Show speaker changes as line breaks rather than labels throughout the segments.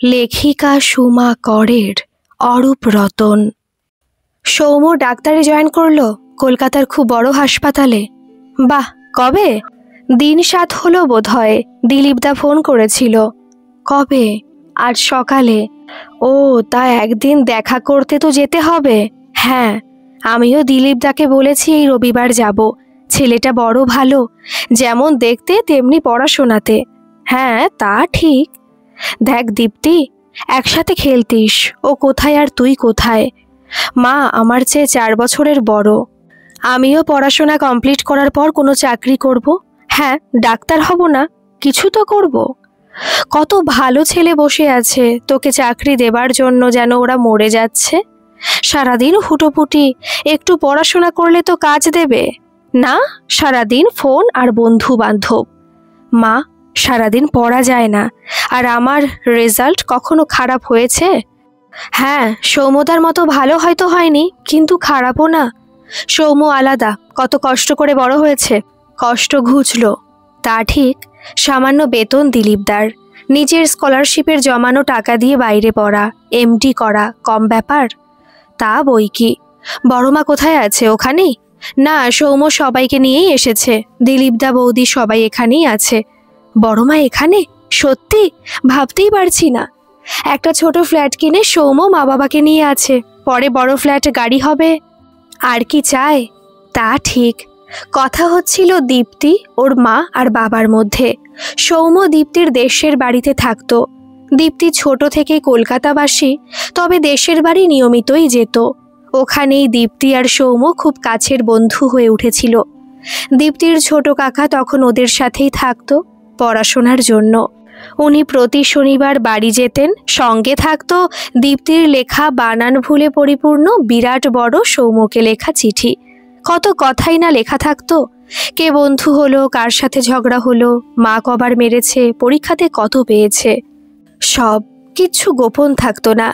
লেখিকা সুমা করের অরূপ রতন। সৌম ডাক্তারি জয়েন করলো কলকাতার খুব বড় হাসপাতালে। বাহ, কবে? দিন 7 হলো বোধহয়। দিলীপদা ফোন করেছিল। কবে? আজ সকালে। ও, তা একদিন দেখা করতে তো যেতে হবে। হ্যাঁ, আমিও দিলীপদাকে বলেছি এই রবিবার যাব। ছেলেটা বড় ভালো, যেমন দেখতে তেমনি পড়াশোনাতে। হ্যাঁ, তা ঠিক। দেখ দীপ্তি, একসাথে খেলতিস। ও কোথায় আর তুই কোথায়? মা আমার চেয়ে 4 বছরের বড়। আমিও পড়াশোনা কমপ্লিট করার পর কোনো চাকরি করব। হ্যাঁ, ডাক্তার হব না, কিছু তো করব। কত ভালো ছেলে বসে আছে তোকে চাকরি দেবার জন্য, যেন ওরা মরে যাচ্ছে। সারাদিন হুটোপুটি, একটু পড়াশোনা করলে তো কাজ দেবে না। সারাদিন ফোন আর বন্ধু বান্ধব। মা, সারাদিন পড়া যায় না। আর আমার রেজাল্ট কখনো খারাপ হয়েছে? হ্যাঁ, সৌম্যদার মতো ভালো হয়তো হয়নি, কিন্তু খারাপও না। সৌম্য আলাদা, কত কষ্ট করে বড় হয়েছে। কষ্ট ঘুচল, তা ঠিক। সামান্য বেতন দিলীপদার। নিজের স্কলারশিপের জমানো টাকা দিয়ে বাইরে পড়া, এমডি করা কম ব্যাপার? তা বই কি। বড়মা কোথায় আছে? ওখানেই? না, সৌম্য সবাইকে নিয়েই এসেছে। দিলীপদা, বৌদি সবাই এখানেই আছে। বড়মা এখানে? সত্যি? ভাবতেই পারছি না। একটা ছোট ফ্ল্যাট কিনে সৌম্য মা বাবাকে নিয়ে আছে। পরে বড় ফ্ল্যাট, গাড়ি হবে। আর কি চায়? তা ঠিক। কথা হচ্ছিল দীপ্তি, ওর মা আর বাবার মধ্যে। সৌম্য দীপ্তির দেশের বাড়িতে থাকতো। দীপ্তি ছোট থেকে কলকাতাবাসী, তবে দেশের বাড়ি নিয়মিতই যেত। ওখানেই দীপ্তি আর সৌম্য খুব কাছের বন্ধু হয়ে উঠেছিল। দীপ্তির ছোট কাকা তখন ওদের সাথেই থাকতো পড়াশোনার জন্য। উনি প্রতি শনিবার বাড়ি যেতেন। সঙ্গে থাকতো দীপ্তির লেখা বানান ভুলে পরিপূর্ণ বিরাট বড় সৌম্যকে লেখা চিঠি। কত কথাই না লেখা থাকতো। কে বন্ধু হলো, কার সাথে ঝগড়া হলো, মা কবার মেরেছে, পরীক্ষাতে কত পেয়েছে, সব কিচ্ছু গোপন থাকতো না।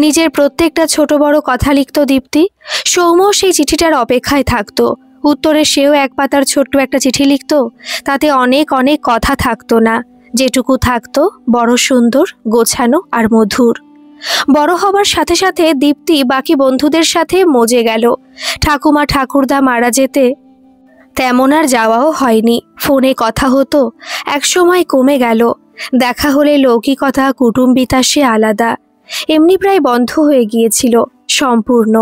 নিজের প্রত্যেকটা ছোট বড় কথা লিখত দীপ্তি। সৌম্য সেই চিঠিটার অপেক্ষায় থাকতো। উত্তরে সেও এক পাতার ছোট্ট একটা চিঠি লিখত। তাতে অনেক অনেক কথা থাকতো না, যেটুকু থাকতো বড় সুন্দর, গোছানো আর মধুর। বড় হবার সাথে সাথে দীপ্তি বাকি বন্ধুদের সাথে মজে গেল। ঠাকুমা ঠাকুরদা মারা যেতে তেমন আর যাওয়াও হয়নি। ফোনে কথা হতো, একসময় কমে গেল। দেখা হলে লৌকিকতা, কুটুম্বিতা সে আলাদা। এমনি প্রায় বন্ধ হয়ে গিয়েছিল সম্পূর্ণ।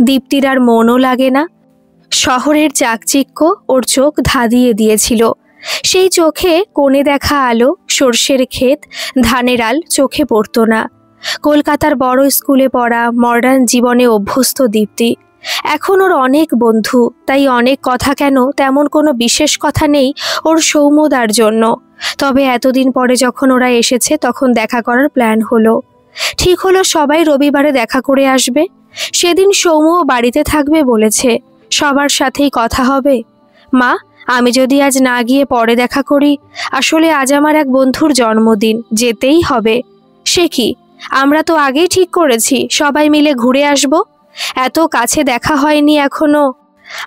দীপ্তির আর মনও লাগে না। শহরের চাকচিক্য ওর চোখ ধাঁধিয়ে দিয়েছিল। সেই চোখে কোণে দেখা আলো, সর্ষের ক্ষেত, ধানের আল চোখে পড়তো না। কলকাতার বড় স্কুলে পড়া, মডার্ন জীবনে অভ্যস্ত দীপ্তি। এখন ওর অনেক বন্ধু, তাই অনেক কথা কেন, তেমন কোনো বিশেষ কথা নেই ওর সৌম্যদার জন্য। তবে এতদিন পরে যখন ওরা এসেছে, তখন দেখা করার প্ল্যান হলো। ঠিক হলো সবাই রবিবারে দেখা করে আসবে। সেদিন সৌম্য বাড়িতে থাকবে বলেছে। সবার সাথেই কথা হবে। মা, আমি যদি আজ না গিয়ে পরে দেখা করি? আসলে আজ আমার এক বন্ধুর জন্মদিন, যেতেই হবে। সে কি, আমরা তো আগেই ঠিক করেছি সবাই মিলে ঘুরে আসব। এত কাছে দেখা হয়নি এখনো।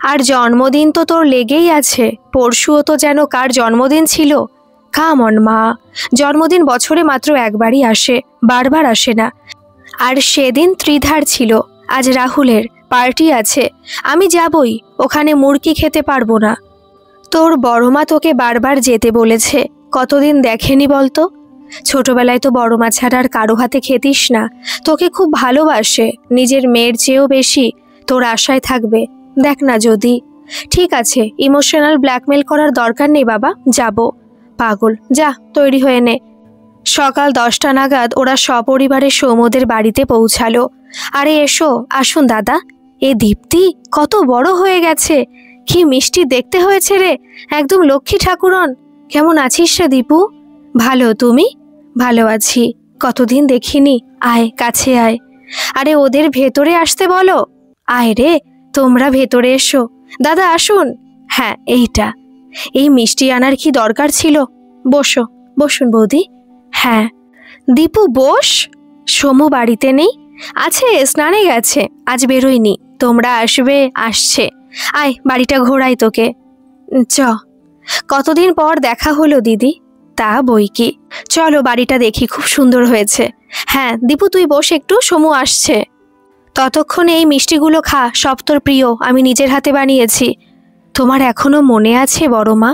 আর জন্মদিন তো তোর লেগেই আছে। পরশুও তো যেন কার জন্মদিন ছিল। কাম অন মা, জন্মদিন বছরে মাত্র একবারই আসে, বারবার আসে না। আর সেদিন ত্রিধার ছিল, আজ রাহুলের পার্টি আছে। আমি যাবই, ওখানে মুরগি খেতে পারবো না। তোর বড়মা তোকে বারবার যেতে বলেছে। কতদিন দেখেনি বলতো? ছোটবেলায় তো বড়মা ছাড়া আর কারো হাতে খেতিস না। তোকে খুব ভালোবাসে, নিজের মেয়ের চেয়েও বেশি। তোর আশায় থাকবে, দেখ না যদি। ঠিক আছে, ইমোশনাল ব্ল্যাকমেল করার দরকার নেই বাবা, যাব। পাগল, যা তৈরি হয়ে নে। সকাল 10টা নাগাদ ওরা সপরিবারে সৌম্যদের বাড়িতে পৌঁছালো। আরে এসো, আসুন দাদা। এ দীপ্তি কত বড় হয়ে গেছে, কি মিষ্টি দেখতে হয়েছে রে, একদম লক্ষ্মী ঠাকুরন। কেমন আছিস রে দীপু? ভালো, তুমি? ভালো আছি। কতদিন দেখিনি, আয় কাছে আয়। আরে ওদের ভেতরে আসতে বলো। আয় রে, তোমরা ভেতরে এসো। দাদা আসুন। হ্যাঁ, এইটা। এই মিষ্টি আনার কি দরকার ছিল? বসো, বসুন বৌদি। হ্যাঁ। দীপু বস। সোমু বাড়িতে নেই? আছে, স্নানে গেছে, আজ বেরোয়নি। তোমরা আসবে? আসছে। আয়, বাড়িটা ঘোরাই তোকে। চ। কতদিন পর দেখা হলো দিদি। তা বই কি, চলো বাড়িটা দেখি, খুব সুন্দর হয়েছে। হ্যাঁ দীপু, তুই বস একটু, সমু আসছে। ততক্ষণে এই মিষ্টিগুলো খা, সব তোর প্রিয়, আমি নিজের হাতে বানিয়েছি। তোমার এখনো মনে আছে বড় মা?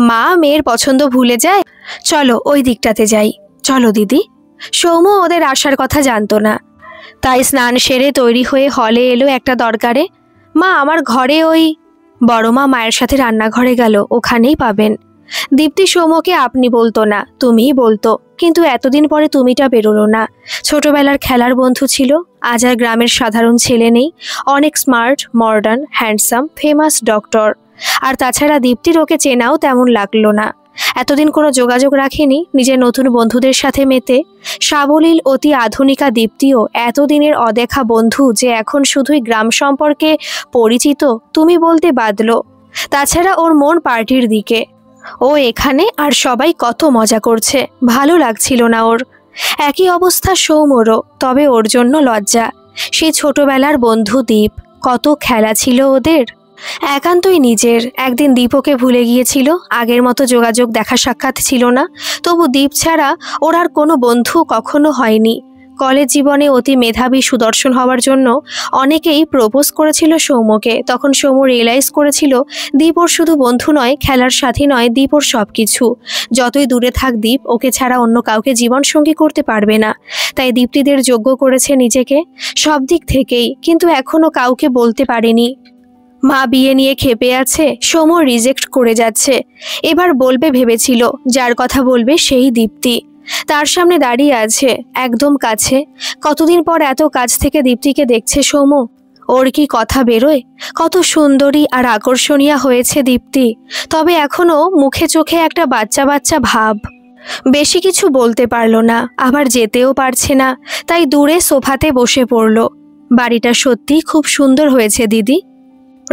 মা মেয়ের পছন্দ ভুলে যায়। চলো ওই দিকটাতে যাই। চলো দিদি। সৌম্য ওদের আসার কথা জানতো না, তাই স্নান সেরে তৈরি হয়ে হলে এলো একটা দরকারে। মা আমার ঘরে ওই। বড় মা মায়ের সাথে রান্নাঘরে গেল, ওখানেই পাবেন। দীপ্তি সৌম্যকে আপনি বলতো না, তুমিই বলতো, কিন্তু এতদিন পরে তুমিটা বেরোলো না। ছোটবেলার খেলার বন্ধু ছিল, আজ আর গ্রামের সাধারণ ছেলে নেই, অনেক smart, modern, handsome, famous doctor. আর তাছাড়া দীপ্তির ওকে চেনাও তেমন লাগলো না। এতদিন কোনো যোগাযোগ রাখেনি নিজের নতুন বন্ধুদের সাথে মেতে। সাবলীল অতি আধুনিকা দীপ্তিও এতদিনের অদেখা বন্ধু যে এখন শুধুই গ্রাম সম্পর্কে পরিচিত তুমি বলতে বাদলো। তাছাড়া ওর মন পার্টির দিকে। ও এখানে আর সবাই কত মজা করছে, ভালো লাগছিল না ওর। একই অবস্থা সৌম্যরও, তবে ওর জন্য লজ্জা। সে ছোটবেলার বন্ধু দীপ, কত খেলা ছিল ওদের, একান্তই নিজের। একদিন দীপকে ভুলে গিয়েছিল, আগের মতো যোগাযোগ দেখা সাক্ষাৎ ছিল না। তবু দীপ ছাড়া ওর আর কোনো বন্ধু কখনো হয়নি। কলেজ জীবনে অতি মেধাবী সুদর্শন হওয়ার জন্য অনেকেই প্রপোজ করেছিল সৌম্যকে। তখন সৌম্য রিয়েলাইজ করেছিল দীপ ওর শুধু বন্ধু নয়, খেলার সাথী নয়, দীপ ওর সব কিছু। যতই দূরে থাক দীপ, ওকে ছাড়া অন্য কাউকে জীবনসঙ্গী করতে পারবে না। তাই দীপ্তিদের যোগ্য করেছে নিজেকে সব দিক থেকেই, কিন্তু এখনো কাউকে বলতে পারেনি। মা বিয়ে নিয়ে ক্ষেপে আছে, সৌম্য রিজেক্ট করে যাচ্ছে। এবার বলবে ভেবেছিল, যার কথা বলবে সেই দীপ্তি। তার সামনে দাঁড়িয়ে আছে, একদম কাছে। কতদিন পর এত কাছ থেকে দীপ্তিকে দেখছে সৌম্য। ওর কি কথা বেরোয়? কত সুন্দরী আর আকর্ষণীয় হয়েছে দীপ্তি, তবে এখনো মুখে চোখে একটা বাচ্চা বাচ্চা ভাব। বেশি কিছু বলতে পারল না, আবার যেতেও পারছে না, তাই দূরে সোফাতে বসে পড়ল। বাড়িটা সত্যি খুব সুন্দর হয়েছে দিদি।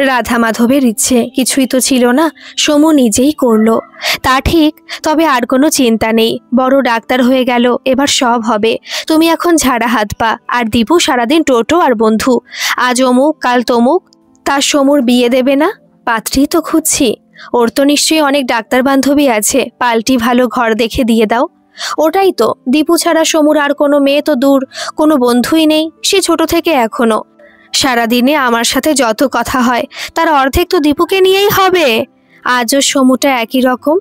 রাধা মাধবের ইচ্ছে কিছুই তো ছিল না, সমু নিজেই করলো। তা ঠিক, তবে আর কোনো চিন্তা নেই, বড় ডাক্তার হয়ে গেল, এবার সব হবে। তুমি এখন ঝাড়া হাত পা। আর দীপু সারাদিন টোটো আর বন্ধু, আজ অমুক কাল তমুক। তার সমুর বিয়ে দেবে না? পাত্রী তো খুঁজছি। ওর তো নিশ্চয়ই অনেক ডাক্তার বান্ধবী আছে, পাল্টি ভালো ঘর দেখে দিয়ে দাও। ওটাই তো, দীপু ছাড়া সমুর আর কোনো মেয়ে তো দূর, কোনো বন্ধুই নেই। সে ছোট থেকে এখনো সারাদিনে আমার সাথে যত কথা হয় তার অর্ধেক তো দীপুকে নিয়েই হবে। আজও সমুটা একই রকম।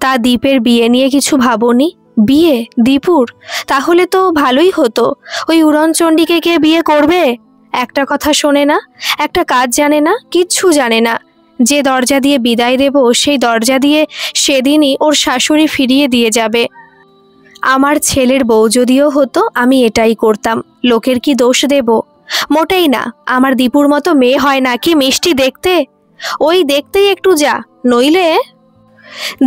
তা দীপের বিয়ে নিয়ে কিছু ভাবনি? বিয়ে দীপুর? তাহলে তো ভালোই হতো। ওই উড়নচণ্ডীকে কে বিয়ে করবে? একটা কথা শোনে না, একটা কাজ জানে না, কিচ্ছু জানে না। যে দরজা দিয়ে বিদায় দেব সেই দরজা দিয়ে সেদিনই ওর শাশুড়ি ফিরিয়ে দিয়ে যাবে। আমার ছেলের বউ যদিও হতো আমি এটাই করতাম, লোকের কি দোষ দেব? মোটেই না। আমার দীপুর মতো মেয়ে হয় নাকি মিষ্টি দেখতে? ওই দেখতেই একটু যা, নইলে।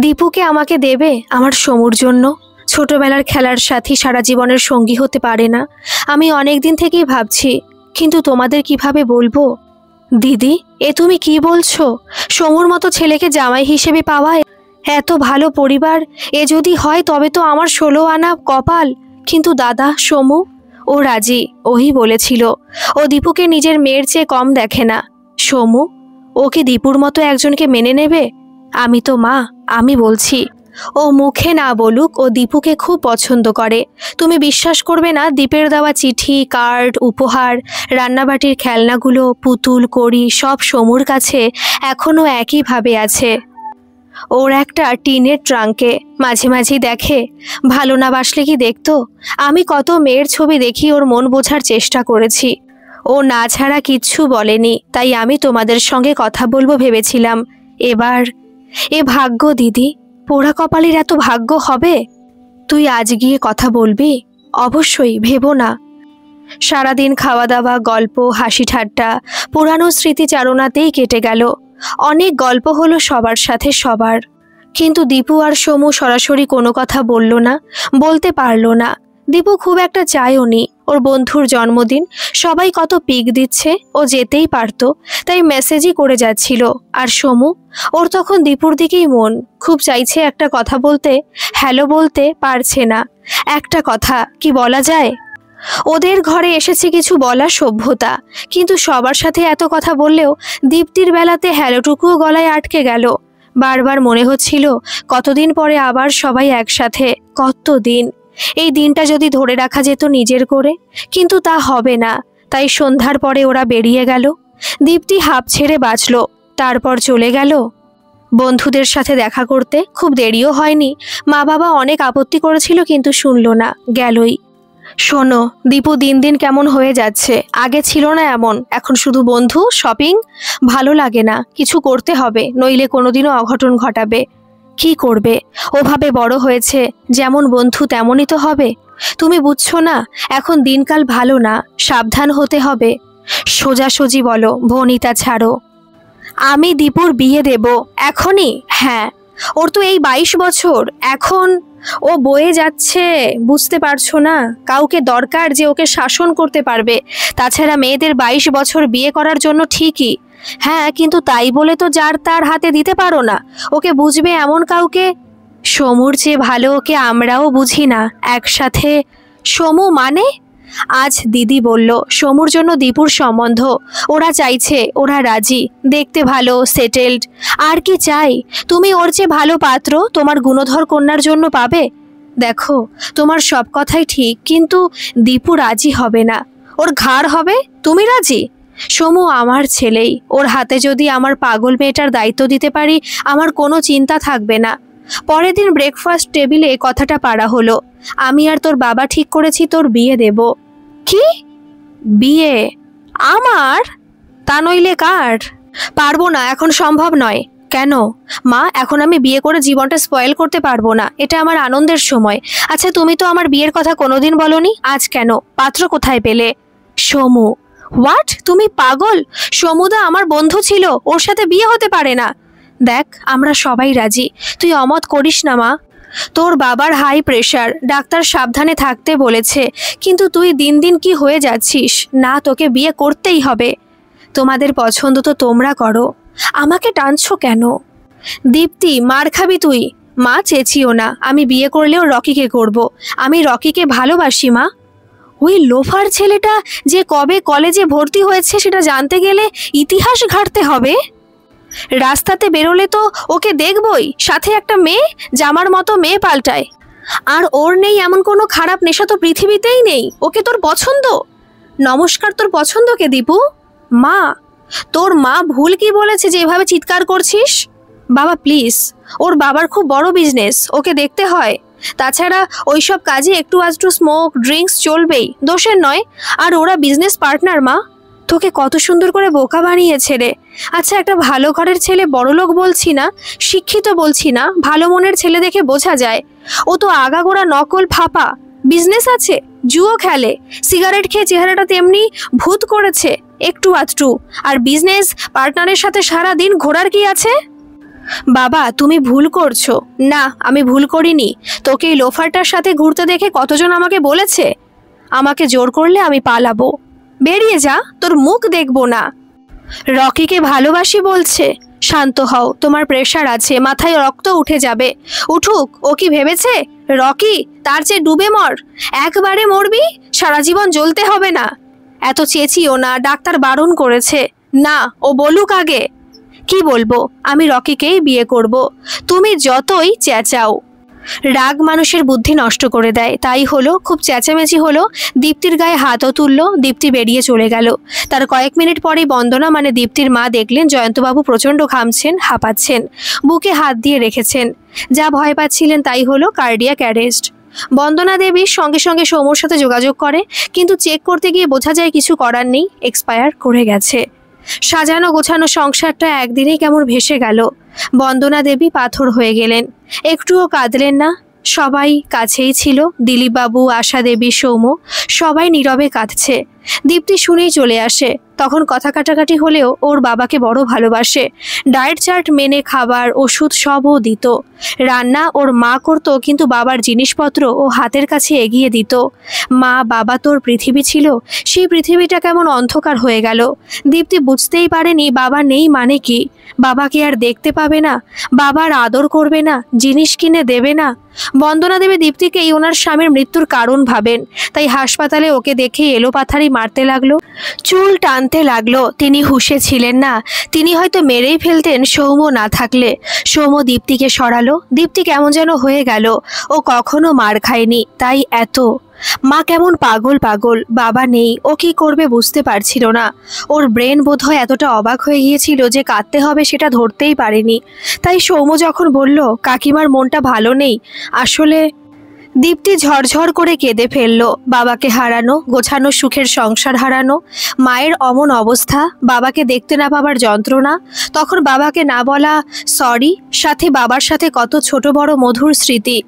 দীপুকে আমাকে দেবে আমার সমুর জন্য? ছোটবেলার খেলার সাথী সারা জীবনের সঙ্গী হতে পারে না। আমি অনেক দিন থেকেই ভাবছি, কিন্তু তোমাদের কিভাবে বলবো? দিদি, এ তুমি কি বলছো? সমুর মতো ছেলেকে জামাই হিসেবে পাওয়া, এত ভালো পরিবার, এ যদি হয় তবে তো আমার 16 আনা কপাল। কিন্তু দাদা সমু? ও রাজি, ওই বলেছিল ও দীপুকে নিজের মেয়ের চেয়ে কম দেখে না। সমু, ওকে দীপুর মতো একজনকে মেনে নেবে? আমি তো মা, আমি বলছি। ও মুখে না বলুক, ও দীপুকে খুব পছন্দ করে। তুমি বিশ্বাস করবে না, দীপের দেওয়া চিঠি, কার্ড, উপহার, রান্নাবাটির খেলনাগুলো, পুতুল, কড়ি সব সমুর কাছে এখনো একইভাবে আছে। ওর একটা টিনের ট্রাঙ্কে। মাঝে মাঝেই দেখে। ভালো না বাসলে কি দেখতো? আমি কত মেয়ের ছবি দেখি, ওর মন বোঝার চেষ্টা করেছি। ও না ছাড়া কিচ্ছু বলেনি, তাই আমি তোমাদের সঙ্গে কথা বলবো ভেবেছিলাম। এবার এ ভাগ্য দিদি, পোড়া কপালের এত ভাগ্য হবে? তুই আজ গিয়ে কথা বলবি? অবশ্যই, ভেবো না। সারাদিন খাওয়া দাওয়া, গল্প, হাসি ঠাট্টা, পুরানো স্মৃতিচারণাতেই কেটে গেল। অনেক গল্প হলো সবার সাথে সবার, কিন্তু দীপু আর সমু সরাসরি কোনো কথা বলল না, বলতে পারল না। দীপু খুব একটা চায়ও নি। ওর বন্ধুর জন্মদিন, সবাই কত পিক দিচ্ছে, ও যেতেই পারতো, তাই মেসেজই করে যাচ্ছিল। আর সমু, ওর তখন দীপুর দিকেই মন, খুব চাইছে একটা কথা বলতে, হ্যালো বলতে পারছে না। একটা কথা কি বলা যায়? ওদের ঘরে এসেছে কিছু বলা সভ্যতা, কিন্তু সবার সাথে এত কথা বললেও দীপ্তির বেলাতে হ্যালোটুকুও গলায় আটকে গেল। বারবার মনে হচ্ছিল কতদিন পরে আবার সবাই একসাথে, কতদিন। এই দিনটা যদি ধরে রাখা যেত নিজের করে, কিন্তু তা হবে না। তাই সন্ধ্যার পরে ওরা বেরিয়ে গেল। দীপ্তি হাঁপ ছেড়ে বাঁচল। তারপর চলে গেল বন্ধুদের সাথে দেখা করতে। খুব দেরিও হয়নি। মা বাবা অনেক আপত্তি করেছিল, কিন্তু শুনল না, গেলই। শোনো, দীপু দিন দিন কেমন হয়ে যাচ্ছে। আগে ছিল না এমন, এখন শুধু বন্ধু, শপিং। ভালো লাগে না। কিছু করতে হবে, নইলে কোনোদিনও অঘটন ঘটাবে। কি করবে? ওভাবে বড় হয়েছে, যেমন বন্ধু তেমনই তো হবে। তুমি বুঝছো না, এখন দিনকাল ভালো না, সাবধান হতে হবে। সোজাসুজি বলো, ভনিতা ছাড়ো। আমি দীপুর বিয়ে দেব এখনই। হ্যাঁ, ওর তো এই 22 বছর, এখন ও বয়ে যাচ্ছে, বুঝতে পারছো না? কাউকে দরকার যে ওকে শাসন করতে পারবে। তাছাড়া মেয়েদের 22 বছর বিয়ে করার জন্য ঠিকই। হ্যাঁ, কিন্তু তাই বলে তো যার তার হাতে দিতে পারো না। ওকে বুঝবে এমন কাউকে। সমুর চেয়ে ভালো ওকে আমরাও বুঝি না একসাথে। সমু মানে? আজ দিদি বলল সমুর জন্য দীপুর সম্বন্ধ। ওরা চাইছে, ওরা রাজি, দেখতে ভালো, সেটেলড। আর কি চাই? তুমি ওর চেয়ে ভালো পাত্র তোমার গুণধর কন্যার জন্য পাবে। দেখো, তোমার সব কথাই ঠিক, কিন্তু দীপু রাজি হবে না। ওর ঘাড় হবে। তুমি রাজি? সমু আমার ছেলেই। ওর হাতে যদি আমার পাগল মেয়েটার দায়িত্ব দিতে পারি, আমার কোনো চিন্তা থাকবে না। পরের দিন ব্রেকফাস্ট টেবিলে কথাটা পাড়া হলো। আমি আর তোর বাবা ঠিক করেছি তোর বিয়ে দেব। কি? বিয়ে? আমার? তা নইলে কার? পারবো না, এখন সম্ভব নয়। কেন মা? এখন আমি বিয়ে করে জীবনটা স্পয়েল করতে পারবো না। এটা আমার আনন্দের সময়। আচ্ছা, তুমি তো আমার বিয়ের কথা কোনোদিন বলনি, আজ কেন? পাত্র কোথায় পেলে? সমু। হোয়াট? তুমি পাগল? সমুদা আমার বন্ধু ছিল, ওর সাথে বিয়ে হতে পারে না। দেখ, আমরা সবাই রাজি, তুই অমত করিস না মা। তোর বাবার হাই প্রেশার, ডাক্তার সাবধানে থাকতে বলেছে, কিন্তু তুই দিন দিন কি হয়ে যাচ্ছিস। না, তোকে বিয়ে করতেই হবে। তোমাদের পছন্দ তো তোমরা করো, আমাকে টানছো কেন? দীপ্তি, মার খাবি তুই। মা, চেঁচিও না। আমি বিয়ে করলেও রকিকে করব। আমি রকিকে ভালোবাসি মা। ওই লোফার ছেলেটা যে কবে কলেজে ভর্তি হয়েছে সেটা জানতে গেলে ইতিহাস ঘাঁটতে হবে। রাস্তাতে বেরোলে তো ওকে দেখবই, সাথে একটা মেয়ে, জামার মতো মেয়ে পাল্টায়। আর ওর নেই এমন কোনো খারাপ নেশা তো পৃথিবীতেই নেই। ওকে তোর পছন্দ? নমস্কার, তোর পছন্দ কে দীপু? মা, তোর মা ভুল কি বলেছে যে এভাবে চিৎকার করছিস? বাবা প্লিজ, ওর বাবার খুব বড় বিজনেস, ওকে দেখতে হয়। তাছাড়া ওইসব কাজে একটু আধটু স্মোক ড্রিঙ্কস চলবেই, দোষের নয়। আর ওরা বিজনেস পার্টনার মা। তোকে কত সুন্দর করে বোকা বানিয়েছে রে। আচ্ছা, একটা ভালো ঘরের ছেলে, বড়লোক বলছি না, শিক্ষিত বলছি না, ভালো মনের ছেলে দেখে বোঝা যায়। ও তো আগাগোড়া নকল, ফাঁপা। বিজনেস আছে, জুয়ো খেলে, সিগারেট খেয়ে চেহারাটা তেমনি ভূত করেছে একটু আধটু। আর বিজনেস পার্টনারের সাথে সারা দিন ঘোরার কি আছে? বাবা, তুমি ভুল করছো। না, আমি ভুল করিনি। তোকে এই লোফারটার সাথে ঘুরতে দেখে কতজন আমাকে বলেছে। আমাকে জোর করলে আমি পালাবো। বেরিয়ে যা, তোর মুখ দেখবো না। রকিকে ভালোবাসি বলছে। শান্ত হও, তোমার প্রেশার আছে, মাথায় রক্ত উঠে যাবে। উঠুক, ও কি ভেবেছে রকি তার চেয়ে ডুবে মর? একবারে মরবি, সারা জীবন জ্বলতে হবে না। এত চেঁচিও না, ডাক্তার বারণ করেছে। না, ও বলুক আগে। কি বলবো? আমি রকিকেই বিয়ে করব। তুমি যতই চেঁচাও। রাগ মানুষের বুদ্ধি নষ্ট করে দেয়। তাই হলো, খুব চেঁচামেচি হলো। দীপ্তির গায়ে হাতও তুলল। দীপ্তি বেরিয়ে চলে গেল। তার কয়েক মিনিট পরেই বন্দনা মানে দীপ্তির মা দেখলেন জয়ন্তবাবু প্রচণ্ড ঘামছেন, হাঁপাচ্ছেন, বুকে হাত দিয়ে রেখেছেন। যা ভয় পাচ্ছিলেন তাই হলো, কার্ডিয়াক অ্যারেস্ট। বন্দনা দেবী সঙ্গে সঙ্গে সৌম্যর সাথে যোগাযোগ করে, কিন্তু চেক করতে গিয়ে বোঝা যায় কিছু করার নেই, এক্সপায়ার করে গেছে। সাজানো গোছানো সংসারটা একদিনেই কেমন ভেসে গেল। বন্দনা দেবী পাথর হয়ে গেলেন। একটুও কাঁদলেন না। সবাই কাছেই ছিল, দিলীপবাবু, আশা দেবী, সৌম্য, সবাই নীরবে কাঁদছে। দীপ্তি শুনেই চলে আসে। তখন কথা কাটাকাটি হলেও ওর বাবাকে বড় ভালোবাসে। ডায়েট চার্ট মেনে খাবার, ওষুধ সবও দিত। রান্না ওর মা করত, কিন্তু বাবার জিনিসপত্র ও হাতের কাছে এগিয়ে দিত। মা বাবা তোর পৃথিবী ছিল, সেই পৃথিবীটা কেমন অন্ধকার হয়ে গেল। দীপ্তি বুঝতেই পারেনি বাবা নেই মানে কি। বাবাকে আর দেখতে পাবে না, বাবার আদর করবে না, জিনিস কিনে দেবে না। বন্দনা দেবী দীপ্তিকেই ওনার স্বামীর মৃত্যুর কারণ ভাবেন। তাই হাসপাতালে ওকে দেখে এলোপাথারি মারতে লাগলো, চুল টানতে লাগলো। তিনি হুঁশে ছিলেন না, তিনি হয়তো মেরেই ফেলতেন সৌম্য না থাকলে। সৌম্য দীপ্তিকে সরালো। দীপ্তি কেমন যেন হয়ে গেল। ও কখনো মার খায়নি, তাই এত। মা কেমন পাগল পাগল, বাবা নেই, ও কি করবে বুঝতে পারছিল না। ওর ব্রেন বোধহয় এতটা অবাক হয়ে গিয়েছিল যে কাঁদতে হবে সেটা ধরতেই পারেনি। তাই সৌম্য যখন বলল কাকিমার মনটা ভালো নেই, আসলে দীপ্তি ঝরঝর করে কেঁদে ফেলল। বাবাকে হারানো, গোছানো সুখের সংসার হারানো, মায়ের অমন অবস্থা, বাবাকে দেখতে না পাবার যন্ত্রণা, তখন বাবাকে না বলা সরি, সাথে বাবার সাথে কত ছোট বড় মধুর স্মৃতি।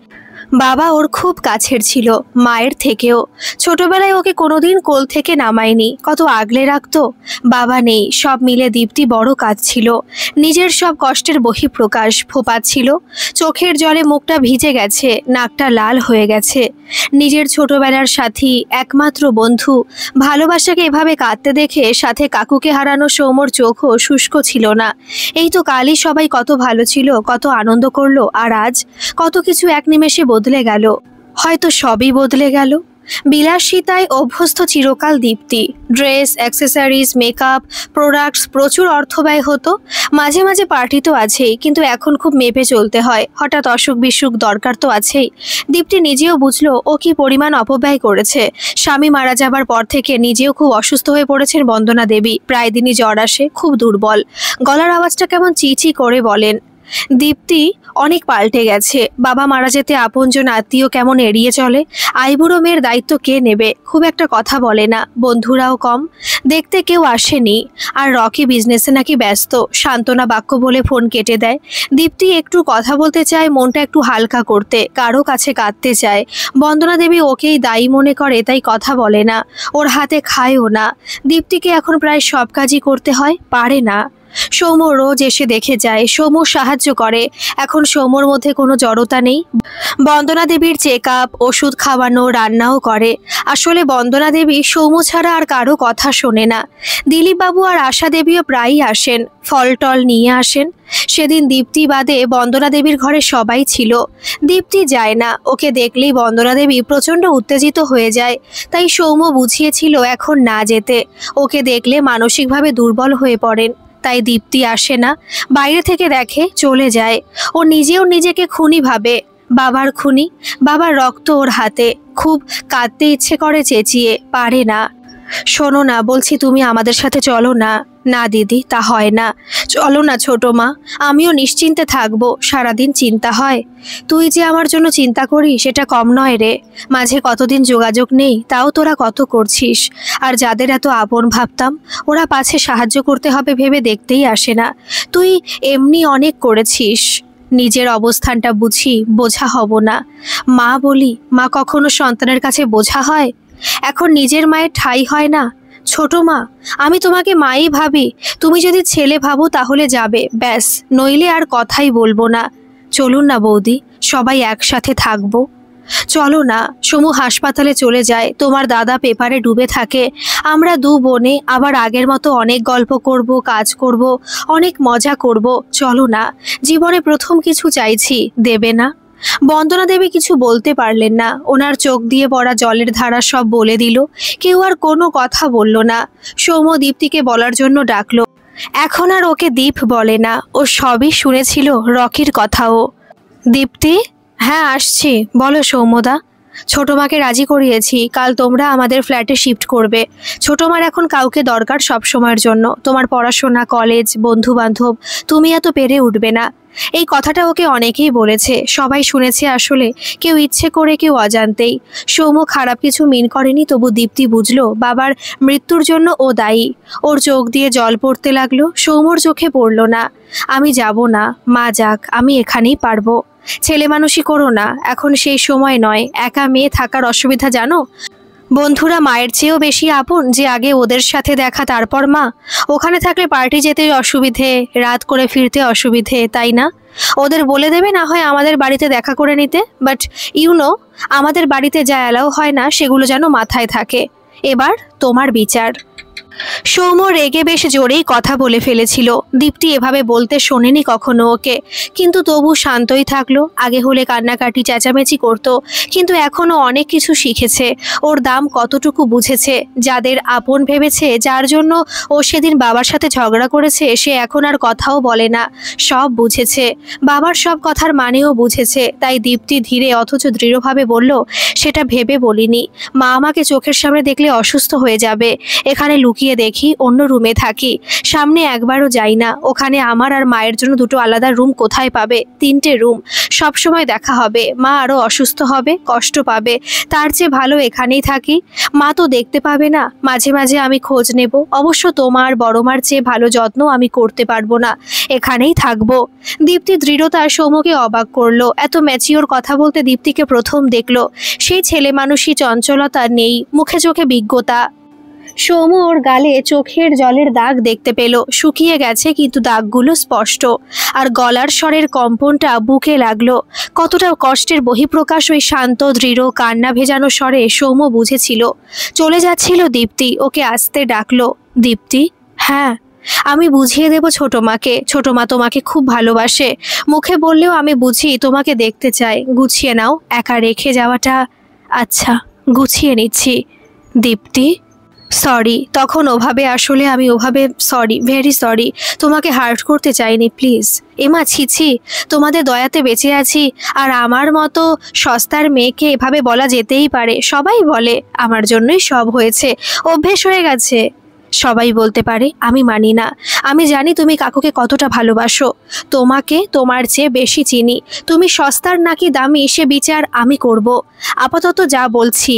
বাবা ওর খুব কাছের ছিল, মায়ের থেকেও। ছোটবেলায় ওকে কোনোদিন কোল থেকে নামায়নি, কত আগলে রাখতো। বাবা নেই, সব মিলে দীপ্তি বড় কাঁদছিল। নিজের সব কষ্টের বহিঃপ্রকাশ ফোপাচ্ছিল। চোখের জলে মুখটা ভিজে গেছে, নাকটা লাল হয়ে গেছে। নিজের ছোটবেলার সাথী, একমাত্র বন্ধু, ভালোবাসাকে এভাবে কাঁদতে দেখে সাথে কাকুকে হারানো সৌম্যর চোখও শুষ্ক ছিল না। এই তো কালই সবাই কত ভালো ছিল, কত আনন্দ করলো, আর আজ কত কিছু এক নিমেষে বদলে গেল। হয়তো সবই বদলে গেল। বিলাসিতায় অভ্যস্ত চিরকাল দীপ্তি। ড্রেস, অ্যাক্সেসরিজ, মেকআপ, প্রোডাক্টস, প্রচুর অর্থ ব্যয় হতো। মাঝে মাঝে পার্টি তো আছেই, কিন্তু এখন খুব মেপে চলতে হয়। হঠাৎ অসুখ বিসুখ দরকার তো আছেই। দীপ্তি নিজেও বুঝলো ও কি পরিমাণ অপব্যয় করেছে। স্বামী মারা যাবার পর থেকে নিজেও খুব অসুস্থ হয়ে পড়েছেন বন্দনা দেবী। প্রায় দিনই জ্বর আসে, খুব দুর্বল। গলার আওয়াজটা কেমন চিচি করে বলেন। দীপ্তি অনেক পাল্টে গেছে। বাবা মারা যেতে আপনজন আত্মীয় কেমন এড়িয়ে চলে। আইবুড়ো মেয়ের দায়িত্ব কে নেবে, খুব একটা কথা বলে না, বন্ধুরাও কম, দেখতে কেউ আসেনি। আর রকি বিজনেসে নাকি ব্যস্ত, সান্ত্বনা বাক্য বলে ফোন কেটে দেয়। দীপ্তি একটু কথা বলতে চায়, মনটা একটু হালকা করতে, কারো কাছে কাঁদতে চায়। বন্দনা দেবী ওকেই দায়ী মনে করে, তাই কথা বলে না, ওর হাতে খায়ও না। দীপ্তিকে এখন প্রায় সব কাজই করতে হয়, পারে না। সৌম্য রোজ এসে দেখে যায়, সৌম্য সাহায্য করে। এখন সৌম্যর মধ্যে কোনো জড়তা নেই। বন্দনা দেবীর চেক আপ, ওষুধ খাওয়ানো, রান্নাও করে। আসলে বন্দনা দেবী সৌম্য ছাড়া আর কারো কথা শোনে না। দিলীপবাবু আর আশা দেবীও প্রায়ই আসেন, ফল টল নিয়ে আসেন। সেদিন দীপ্তি বাদে বন্দনা দেবীর ঘরে সবাই ছিল। দীপ্তি যায় না, ওকে দেখলেই বন্দনা দেবী প্রচণ্ড উত্তেজিত হয়ে যায়। তাই সৌম্য বুঝিয়েছিল এখন না যেতে। ওকে দেখলে মানসিকভাবে দুর্বল হয়ে পড়েন। তাই দীপ্তি আসে না, বাইরে থেকে দেখে, চলে যায়। ও নিজেও নিজেকে খুনি ভাবে, বাবার খুনি। বাবার রক্ত ওর হাতে, খুব কাঁদতে ইচ্ছে করে, চেঁচিয়ে পারে না। শোনো না, বলছি তুমি আমাদের সাথে চলো না। না দিদি, তা হয় না। চলো না ছোট মা, আমিও নিশ্চিন্তে থাকবো। সারাদিন চিন্তা হয়। তুই যে আমার জন্য চিন্তা করিস সেটা কম নয় রে। মাঝে কতদিন যোগাযোগ নেই, তাও তোরা কত করছিস। আর যাদের এত আপন ভাবতাম, ওরা পাছে সাহায্য করতে হবে ভেবে দেখতেই আসে না। তুই এমনি অনেক করেছিস। নিজের অবস্থানটা বুঝি, বোঝা হব না। মা বলি, মা কখনো সন্তানের কাছে বোঝা হয়? এখন নিজের মায়ের ঠাঁই হয় না। ছোট মা, আমি তোমাকে মাই ভাবি। তুমি যদি ছেলে ভাবো তাহলে যাবে, ব্যাস, নইলে আর কথাই বলবো না। চলুন না বৌদি, সবাই একসাথে থাকবো। চলো না। সমু হাসপাতালে চলে যায়, তোমার দাদা পেপারে ডুবে থাকে। আমরা দু বোনে আবার আগের মতো অনেক গল্প করব, কাজ করব, অনেক মজা করব। চলো না। জীবনে প্রথম কিছু চাইছি, দেবে না? বন্দনা দেবী কিছু বলতে পারলেন না। ওনার চোখ দিয়ে পড়া জলের ধারা সব বলে দিল। কেউ আর কোনো কথা বলল না। সৌম্য দীপ্তিকে বলার জন্য ডাকলো। এখন আর ওকে দীপ বলে না, ও সবই শুনেছিল রকির কথাও। দীপ্তি, হ্যাঁ আসছি। বলো সৌম্যদা। ছোট মাকে রাজি করিয়েছি, কাল তোমরা আমাদের ফ্ল্যাটে শিফট করবে। ছোট মার এখন কাউকে দরকার সব সময়ের জন্য। তোমার পড়াশোনা, কলেজ, বন্ধু বান্ধব, তুমি এত পেরে উঠবে না। এই কথাটা ওকে অনেকেই বলেছে, সবাই শুনেছে আসলে, কেউ ইচ্ছে করে, কেউ অজান্তেই। সৌম্য খারাপ কিছু মিন করেনি, তবু দীপ্তি বুঝলো বাবার মৃত্যুর জন্য ও দায়ী। ওর চোখ দিয়ে জল পড়তে লাগলো। সৌম্যর চোখে পড়ল না। আমি যাব না, মা যাক, আমি এখানেই পারবো। ছেলে মানুষই করো না, এখন সেই সময় নয়। একা মেয়ে থাকার অসুবিধা জানো? বন্ধুরা মায়ের চেয়েও বেশি আপন, যে আগে ওদের সাথে দেখা তারপর মা। ওখানে থাকলে পার্টি যেতে অসুবিধে, রাত করে ফিরতে অসুবিধে, তাই না? ওদের বলে দেবে না হয় আমাদের বাড়িতে দেখা করে নিতে, বাট আমাদের বাড়িতে যা অ্যালাউ হয় না সেগুলো যেন মাথায় থাকে। এবার তোমার বিচার। সৌম্য রেগে বেশ জোরেই কথা বলে ফেলেছিল। দীপ্তি এভাবে বলতে শোনেনি কখনো ওকে, কিন্তু তবু শান্তই থাকলো। আগে হলে কান্নাকাটি চেঁচামেচি করতো, কিন্তু এখনো অনেক কিছু শিখেছে। ওর দাম কতটুকু বুঝেছে। যাদের আপন ভেবেছে, যার জন্য ও সেদিন বাবার সাথে ঝগড়া করেছে, সে এখন আর কথাও বলে না। সব বুঝেছে, বাবার সব কথার মানেও বুঝেছে। তাই দীপ্তি ধীরে অথচ দৃঢ়ভাবে বলল, সেটা ভেবে বলিনি। মা আমাকে চোখের সামনে দেখলে অসুস্থ হয়ে যাবে। এখানে লুকিয়ে দেখি, অন্য রুমে থাকি, সামনে একবারও যাই না। ওখানে আমার আর মায়ের জন্য দুটো আলাদা রুম কোথায় পাবে? 3টে রুম, সবসময় দেখা হবে। মা আরও অসুস্থ হবে, কষ্ট পাবে। তার চেয়ে ভালো এখানেই থাকি। মা তো দেখতে পাবে না। মাঝে মাঝে আমি খোঁজ নেব। অবশ্য তোমার বড় মার চেয়ে ভালো যত্ন আমি করতে পারবো না। এখানেই থাকবো। দীপ্তি দৃঢ়তা সৌম্যকে অবাক করলো। এত ম্যাচিওর কথা বলতে দীপ্তিকে প্রথম দেখলো। সেই ছেলে মানুষই চঞ্চলতা নেই, মুখে চোখে বিজ্ঞতা। সৌম্য ওর গালে চোখের জলের দাগ দেখতে পেল। শুকিয়ে গেছে, কিন্তু দাগগুলো স্পষ্ট। আর গলার স্বরের কম্পনটা বুকে লাগলো। কতটা কষ্টের বহিঃপ্রকাশ ওই শান্ত দৃঢ় কান্না ভেজানো স্বরে সৌম্য বুঝেছিল। চলে যাচ্ছিল দীপ্তি, ওকে আসতে ডাকলো। দীপ্তি। হ্যাঁ, আমি বুঝিয়ে দেব ছোট মাকে। ছোট মা তোমাকে খুব ভালোবাসে। মুখে বললেও আমি বুঝি তোমাকে দেখতে চাই। গুছিয়ে নাও, একা রেখে যাওয়াটা। আচ্ছা, গুছিয়ে নিচ্ছি। দীপ্তি। সরি, তখন ওভাবে আসলে আমি ওভাবে সরি, ভেরি সরি। তোমাকে হার্ট করতে চাইনি, প্লিজ। এমা ছিছি, তোমাদের দয়াতে বেঁচে আছি। আর আমার মতো সস্তার মেয়েকে এভাবে বলা যেতেই পারে। সবাই বলে, আমার জন্যই সব হয়েছে, অভ্যেস হয়ে গেছে। সবাই বলতে পারে, আমি মানি না। আমি জানি তুমি কাকুকে কতটা ভালোবাসো। তোমাকে তোমার চেয়ে বেশি চিনি। তুমি সস্তার নাকি দামি সে বিচার আমি করব। আপাতত যা বলছি,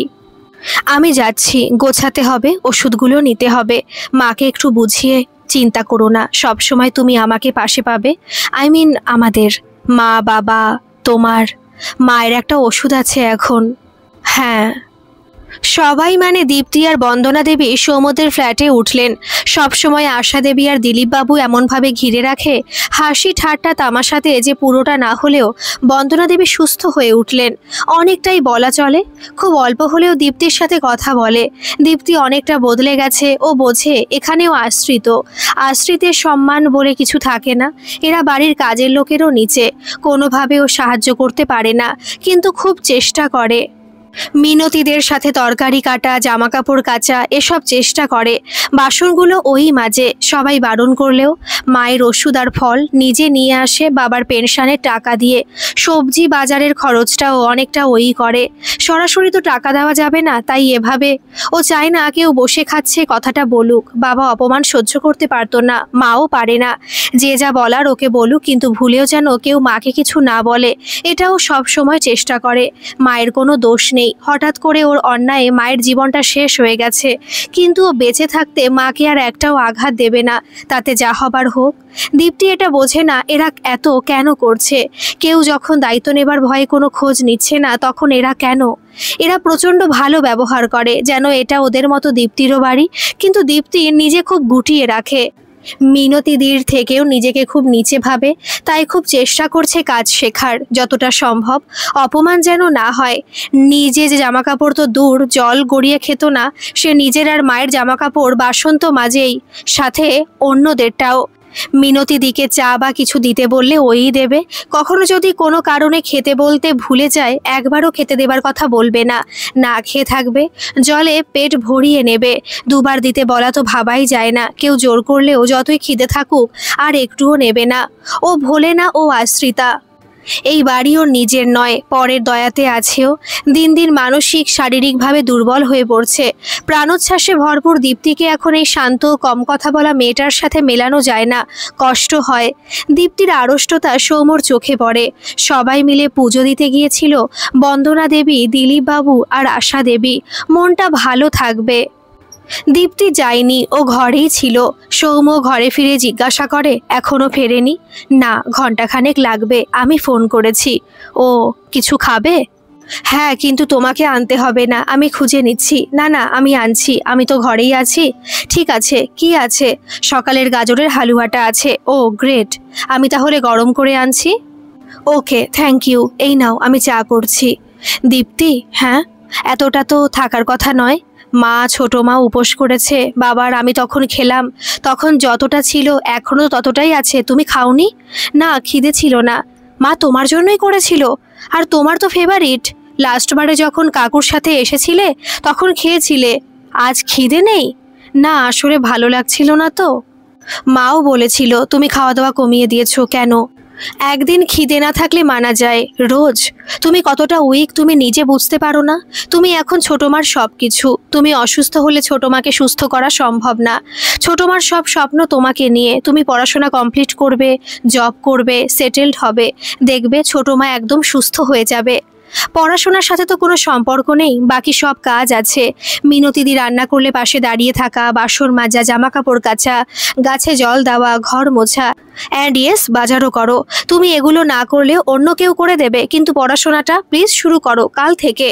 আমি যাচ্ছি। গোছাতে হবে, ওষুধগুলো নিতে হবে। মাকে একটু বুঝিয়ে। চিন্তা করো না, সব সময় তুমি আমাকে পাশে পাবে। আই মিন আমাদের মা বাবা। তোমার মায়ের একটা ওষুধ আছে এখন। হ্যাঁ। সবাই মানে দীপ্তি আর বন্দনা দেবী সৌম্যদের ফ্ল্যাটে উঠলেন। সবসময় আশা দেবী আর দিলীপবাবু এমনভাবে ঘিরে রাখে, হাসি ঠাট্টা তামাশাতে যে পুরোটা না হলেও বন্দনা দেবী সুস্থ হয়ে উঠলেন। অনেকটাই বলা চলে। খুব অল্প হলেও দীপ্তির সাথে কথা বলে। দীপ্তি অনেকটা বদলে গেছে। ও বোঝে এখানেও আশ্রিত। আশ্রিতের সম্মান বলে কিছু থাকে না। এরা বাড়ির কাজের লোকেরও নিচে। কোনোভাবেও সাহায্য করতে পারে না, কিন্তু খুব চেষ্টা করে। মিনতিদের সাথে তরকারি কাটা, জামা কাপড় কাচা, এসব চেষ্টা করে। বাসনগুলো ওই মাঝে, সবাই বারণ করলেও। মায়ের ওষুধ আর ফল নিজে নিয়ে আসে বাবার পেনশনের টাকা দিয়ে। সবজি বাজারের খরচটাও অনেকটা ওই করে। সরাসরি তো টাকা দেওয়া যাবে না, তাই এভাবে। ও চায় না কেউ বসে খাচ্ছে কথাটা বলুক। বাবা অপমান সহ্য করতে পারতো না, মাও পারে না। যে যা বলার ওকে বলুক, কিন্তু ভুলেও যেন কেউ মাকে কিছু না বলে, এটাও সব সময় চেষ্টা করে। মায়ের কোনো দোষ নেই। হঠাৎ করে ওর অন্যায়ে মায়ের জীবনটা শেষ হয়ে গেছে, কিন্তু ও বেঁচে থাকতে মাকে আর একটাও আঘাত দেবে না। তাতে যা হবার হোক। দীপ্তি এটা বোঝে না এরা এত কেন করছে। কেউ যখন দায়িত্ব নেবার ভয়ে কোনো খোঁজ নিচ্ছে না, তখন এরা কেন? এরা প্রচণ্ড ভালো ব্যবহার করে, যেন এটা ওদের মতো দীপ্তিরও বাড়ি। কিন্তু দীপ্তি নিজে খুব গুটিয়ে রাখে। মিনতিদির থেকেও নিজেকে খুব নিচে ভাবে। তাই খুব চেষ্টা করছে কাজ শেখার, যতটা সম্ভব। অপমান যেন না হয়। নিজে যে জামাকাপড় তো দূর, জল গড়িয়ে খেত না। সে নিজের আর মায়ের জামাকাপড় বাসন তো মাঝেই, সাথে অন্যদেরটাও। মিনতি দিকে চা বা কিছু দিতে বললে ওই দেবে। কখনো যদি কোনো কারণে খেতে বলতে ভুলে যায়, একবারও খেতে দেবার কথা বলবে না। না খেয়ে থাকবে, জলে পেট ভরিয়ে নেবে। দুবার দিতে বলা তো ভাবাই যায় না। কেউ জোর করলেও যতই খিদে থাকুক আর একটুও নেবে না। ও ভোলে না, ও আশ্রিতা। এই বাড়ি ওর নিজের নয়, পরের দয়াতে আছেও। দিন দিন মানসিক শারীরিকভাবে দুর্বল হয়ে পড়ছে। প্রাণোচ্ছ্বাসে ভরপুর দীপ্তিকে এখন এই শান্ত কম কথা বলা মেয়েটার সাথে মেলানো যায় না। কষ্ট হয়। দীপ্তির আড়ষ্টতা সৌম্যর চোখে পড়ে। সবাই মিলে পুজো দিতে গিয়েছিল, বন্দনা দেবী, দিলীপবাবু আর আশা দেবী। মনটা ভালো থাকবে। দীপ্তি যায়নি, ও ঘরেই ছিল। সৌম্য ঘরে ফিরে জিজ্ঞাসা করে, এখনো ফেরেনি? না, ঘন্টাখানেক লাগবে, আমি ফোন করেছি। ও, কিছু খাবে? হ্যাঁ, কিন্তু তোমাকে আনতে হবে না, আমি খুঁজে নিচ্ছি। না না, আমি আনছি, আমি তো ঘরেই আছি। ঠিক আছে, কি আছে? সকালের গাজরের হালুয়াটা আছে। ও গ্রেট, আমি তাহলে গরম করে আনছি। ওকে, থ্যাংক ইউ। এই নাও, আমি চা করছি। দীপ্তি। হ্যাঁ? এতটা তো থাকার কথা নয়। মা, ছোট মা উপোস করেছে, বাবার আমি তখন খেলাম। তখন যতটা ছিল এখনো ততটাই আছে। তুমি খাওনি? না, খিদে ছিল না। মা তোমার জন্যই করেছিল। আর তোমার তো ফেভারিট। লাস্টবারে যখন কাকুর সাথে এসেছিলে তখন খেয়েছিলে। আজ খিদে নেই? না, আসলে ভালো লাগছিল না তো। মাও বলেছিল তুমি খাওয়া দাওয়া কমিয়ে দিয়েছো কেন। একদিন খিদে না থাকলে মানা যায়, রোজ? তুমি কতটা উইক তুমি নিজে বুঝতে পারো না? তুমি এখন ছোটমার সব কিছু। তুমি অসুস্থ হলে ছোটমাকে সুস্থ করা সম্ভব না। ছোটমার সব স্বপ্ন তোমাকে নিয়ে। তুমি পড়াশোনা কমপ্লিট করবে, জব করবে, সেটেলড হবে, দেখবে ছোটমা একদম সুস্থ হয়ে যাবে। পড়াশোনার সাথে তো কোনো সম্পর্ক নেই, বাকি সব কাজ আছে। মিনতিদি রান্না করলে পাশে দাঁড়িয়ে থাকা, বাসন মাজা, জামা কাপড় কাচা, গাছে জল দেওয়া, ঘর মোছা, অ্যান্ড ইয়েস বাজারও করো। তুমি এগুলো না করলেও অন্য কেউ করে দেবে, কিন্তু পড়াশোনাটা প্লিজ শুরু করো কাল থেকে।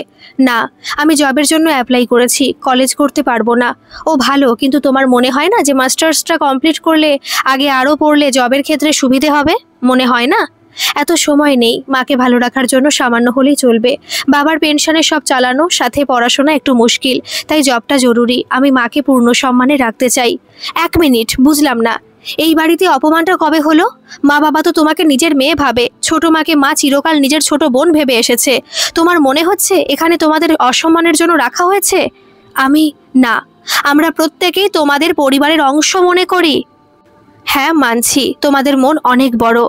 না, আমি জবের জন্য অ্যাপ্লাই করেছি, কলেজ করতে পারবো না। ও ভালো, কিন্তু তোমার মনে হয় না যে মাস্টার্সটা কমপ্লিট করলে আগে আরও পড়লে জবের ক্ষেত্রে সুবিধে হবে? মনে হয় না? এত সময় নেই। মাকে ভালো রাখার জন্য সামান্য হলেই চলবে। বাবার পেনশনে সব চালানো, সাথে পড়াশোনা একটু মুশকিল, তাই জবটা জরুরি। আমি মাকে পূর্ণ সম্মানে রাখতে চাই। 1 মিনিট, বুঝলাম না। এই বাড়িতে অপমানটা কবে হলো? মা বাবা তো তোমাকে নিজের মেয়ে ভাবে। ছোট মাকে মা চিরকাল নিজের ছোট বোন ভেবে এসেছে। তোমার মনে হচ্ছে এখানে তোমাদের অসম্মানের জন্য রাখা হয়েছে? আমি না, আমরা প্রত্যেকেই তোমাদের পরিবারের অংশ মনে করি। হ্যাঁ মানছি, তোমাদের মন অনেক বড়।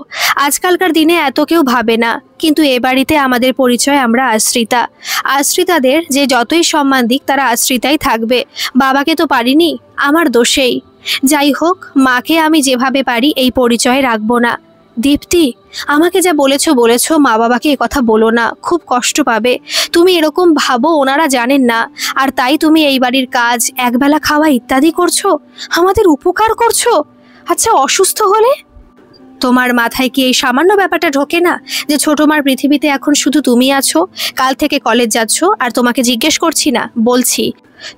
আজকালকার দিনে এত কেউ ভাবে না, কিন্তু এ বাড়িতে আমাদের পরিচয় আমরা আশ্রিতা। আশ্রিতাদের যে যতই সম্মান দিক তারা আশ্রিতাই থাকবে। বাবাকে তো পারিনি, আমার দোষেই। যাই হোক, মাকে আমি যেভাবে পারি এই পরিচয় রাখবো না। দীপ্তি, আমাকে যা বলেছো, মা বাবাকে কথা বলো না, খুব কষ্ট পাবে। তুমি এরকম ভাবো ওনারা জানেন না, আর তাই তুমি এই বাড়ির কাজ, একবেলা খাওয়া ইত্যাদি করছো, আমাদের উপকার করছো। আচ্ছা, অসুস্থ হলে তোমার মাথায় কি এই সামান্য ব্যাপারটা ঢোকে না যে ছোট মার পৃথিবীতে এখন শুধু তুমি আছো? কাল থেকে কলেজ যাচ্ছ, আর তোমাকে জিজ্ঞেস করছি না, বলছি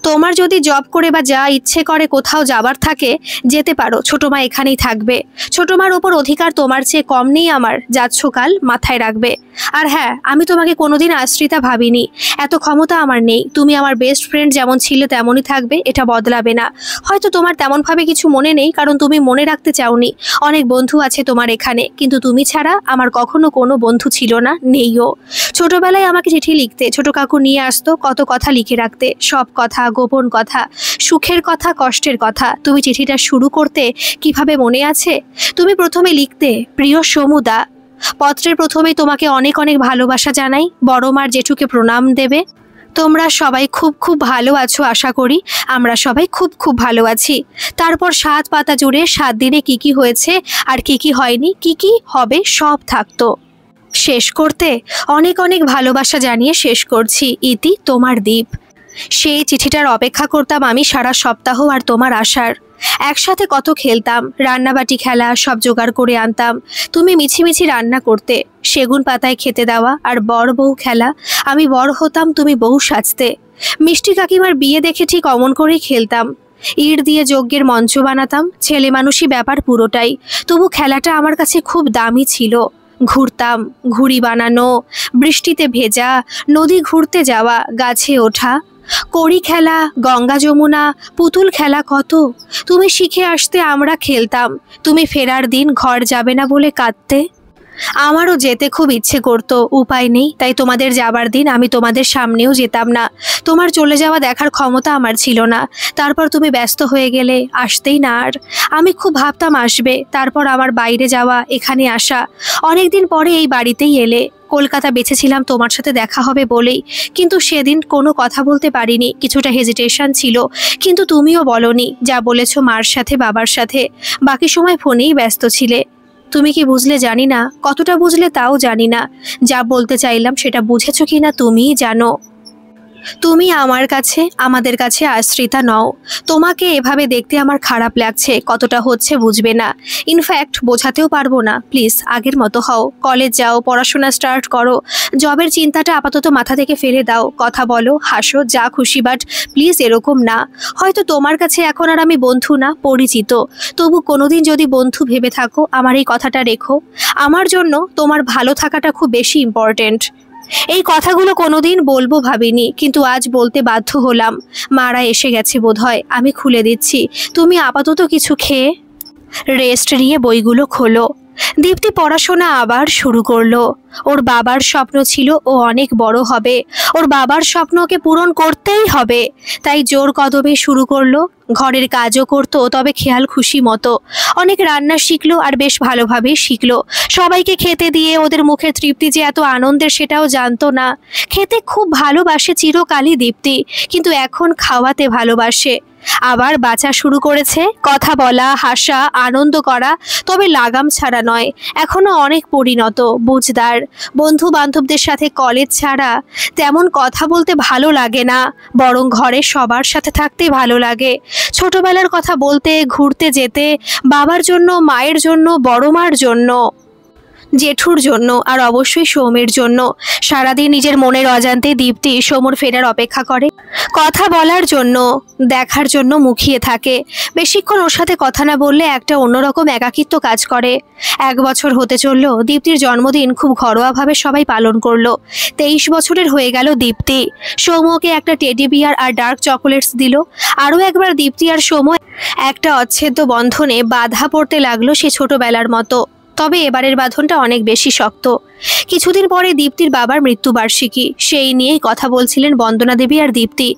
তোমার যদি জব করে বা যা ইচ্ছে করে কোথাও যাবার থাকে যেতে পারো, ছোট মা এখানেই থাকবে। ছোট মার ওপর অধিকার তোমার চেয়ে কম নেই আমার, যাচ্ছ কাল, মাথায় রাখবে। আর হ্যাঁ, আমি তোমাকে কোনোদিন আশ্রিতা ভাবিনি, এত ক্ষমতা আমার নেই। তুমি আমার বেস্ট ফ্রেন্ড যেমন ছিলে তেমনই থাকবে, এটা বদলাবে না। হয়তো তোমার তেমনভাবে কিছু মনে নেই, কারণ তুমি মনে রাখতে চাওনি। অনেক বন্ধু আছে তোমার এখানে, কিন্তু তুমি ছাড়া আমার কখনো কোনো বন্ধু ছিল না, নেইও। ছোটবেলায় আমাকে চিঠি লিখতে, ছোট কাকু নিয়ে আসতো, কত কথা লিখে রাখতে, সব কথা, গোপন কথা, সুখের কথা, কষ্টের কথা। তুমি চিঠিটা শুরু করতে কিভাবে মনে আছে? তুমি প্রথমে লিখতে, প্রিয় সমুদা। পত্রের প্রথমেই তোমাকে অনেক অনেক ভালোবাসা জানাই, বড় মার জেঠুকে প্রণাম দেবে। তোমরা সবাই খুব খুব ভালো আছো আশা করি। আমরা সবাই খুব খুব ভালো আছি। তারপর 7 পাতা জুড়ে 7 দিনে কি কি হয়েছে আর কি কি হয়নি, কি কি হবে সব থাকতো। শেষ করতে অনেক অনেক ভালোবাসা জানিয়ে শেষ করছি। ইতি, তোমার দীপ। সেই চিঠিটার অপেক্ষা করতাম আমি সারা সপ্তাহ, আর তোমার আসার। একসাথে কত খেলতাম, রান্নাবাটি খেলা সব জোগাড় করে আনতাম। তুমি মিছিমিছি রান্না করতে, সেগুন পাতায় খেতে দেওয়া, আর বর বউ খেলা। আমি বর হতাম, তুমি বউ সাজতে। মিষ্টি কাকিমার বিয়ে দেখে ঠিক অমন করেই খেলতাম। ইট দিয়ে যজ্ঞের মঞ্চ বানাতাম, ছেলে মানুষই ব্যাপার পুরোটাই। তবু খেলাটা আমার কাছে খুব দামি ছিল। ঘুরতাম, ঘুড়ি বানানো, বৃষ্টিতে ভেজা, নদী ঘুরতে যাওয়া, গাছে ওঠা, কড়ি খেলা, গঙ্গা যমুনা, পুতুল খেলা কত। তুমি শিখে আসতে, আমরা খেলতাম। তুমি ফেরার দিন ঘর যাবে না বলে কাঁদতে। আমারও যেতে খুব ইচ্ছে করতো, উপায় নেই। তাই তোমাদের যাবার দিন আমি তোমাদের সামনেও যেতাম না। তোমার চলে যাওয়া দেখার ক্ষমতা আমার ছিল না। তারপর তুমি ব্যস্ত হয়ে গেলে, আসতেই না আর। আমি খুব ভাবতাম আসবে, তারপর আমার বাইরে যাওয়া, এখানে আসা। অনেকদিন পরে এই বাড়িতেই এলে। কলকাতা বেছেছিলাম তোমার সাথে দেখা হবে বলেই, কিন্তু সেদিন কোনো কথা বলতে পারিনি, কিছুটা হেজিটেশন ছিল। কিন্তু তুমিও বলনি, যা বলেছো মার সাথে, বাবার সাথে। বাকি সময় ফোনেই ব্যস্ত ছিলে। তুমি কি বুঝলে জানি না, কতটা বুঝলে তাও জানি না। যা বলতে চাইলাম সেটা বুঝেছো কিনা তুমিই জানো। তুমি আমার কাছে, আমাদের কাছে আশ্রিতা নও। তোমাকে এভাবে দেখতে আমার খারাপ লাগছে, কতটা হচ্ছে বুঝবে না। ইনফ্যাক্ট বোঝাতেও পারবো না। প্লিজ আগের মতো হও, কলেজ যাও, পড়াশোনা স্টার্ট করো। জবের চিন্তাটা আপাতত মাথা থেকে ফেলে দাও। কথা বলো, হাসো, যা খুশি, বাট প্লিজ এরকম না। হয়তো তোমার কাছে এখন আর আমি বন্ধু না, পরিচিত। তবু কোনোদিন যদি বন্ধু ভেবে থাকো, আমার এই কথাটা রেখো। আমার জন্য তোমার ভালো থাকাটা খুব বেশি ইম্পর্টেন্ট। এই কথাগুলো কোনোদিন বলবো ভাবিনি, কিন্তু আজ বলতে বাধ্য হলাম। মারা এসে গেছে বোধহয়, আমি খুলে দিচ্ছি। তুমি আপাতত কিছু খেয়ে রেস্ট নিয়ে বইগুলো খোলো। দীপ্তি পড়াশোনা আবার শুরু করলো। ওর বাবার স্বপ্ন ছিল ও অনেক বড় হবে, ওর বাবার স্বপ্নকে পূরণ করতেই হবে। তাই জোর কদমে শুরু করলো। ঘরের কাজও করতো, তবে খেয়াল খুশি মতো। অনেক রান্না শিখলো, আর বেশ ভালোভাবেই শিখলো। সবাইকে খেতে দিয়ে ওদের মুখের তৃপ্তি যে এত আনন্দের সেটাও জানতো না। খেতে খুব ভালোবাসে চিরকালই দীপ্তি, কিন্তু এখন খাওয়াতে ভালোবাসে। আবার বাঁচা শুরু করেছে, কথা বলা, হাসা, আনন্দ করা, তবে লাগাম ছাড়া নয়। এখনো অনেক পরিণত, বুঝদার। বন্ধু বান্ধবদের সাথে কলেজ ছাড়া তেমন কথা বলতে ভালো লাগে না, বরং ঘরে সবার সাথে থাকতে ভালো লাগে। ছোটবেলার কথা বলতে, ঘুরতে যেতে, বাবার জন্য, মায়ের জন্য, বড় মার জন্য, জেঠুর জন্য, আর অবশ্যই সৌমের জন্য। সারাদিন নিজের মনের অজান্তে দীপ্তি সৌমর ফেরার অপেক্ষা করে, কথা বলার জন্য, দেখার জন্য মুখিয়ে থাকে। বেশিক্ষণ ওর সাথে কথা না বললে একটা অন্যরকম একাকিত্ব কাজ করে। 1 বছর হতে চলল। দীপ্তির জন্মদিন খুব ঘরোয়াভাবে সবাই পালন করলো। 23 বছরের হয়ে গেল দীপ্তি। সৌমকে একটা টেডি বিয়ার আর ডার্ক চকোলেটস দিল। আরও একবার দীপ্তি আর সৌম একটা অচ্ছেদ্য বন্ধনে বাধা পড়তে লাগলো, সে ছোটবেলার মতো। তবে এবারের বাঁধনটা অনেক বেশি শক্ত। কিছুদিন পরে দীপ্তির বাবার মৃত্যুবার্ষিকী, সেই নিয়েই কথা বলছিলেন বন্দনা দেবী আর দীপ্তি।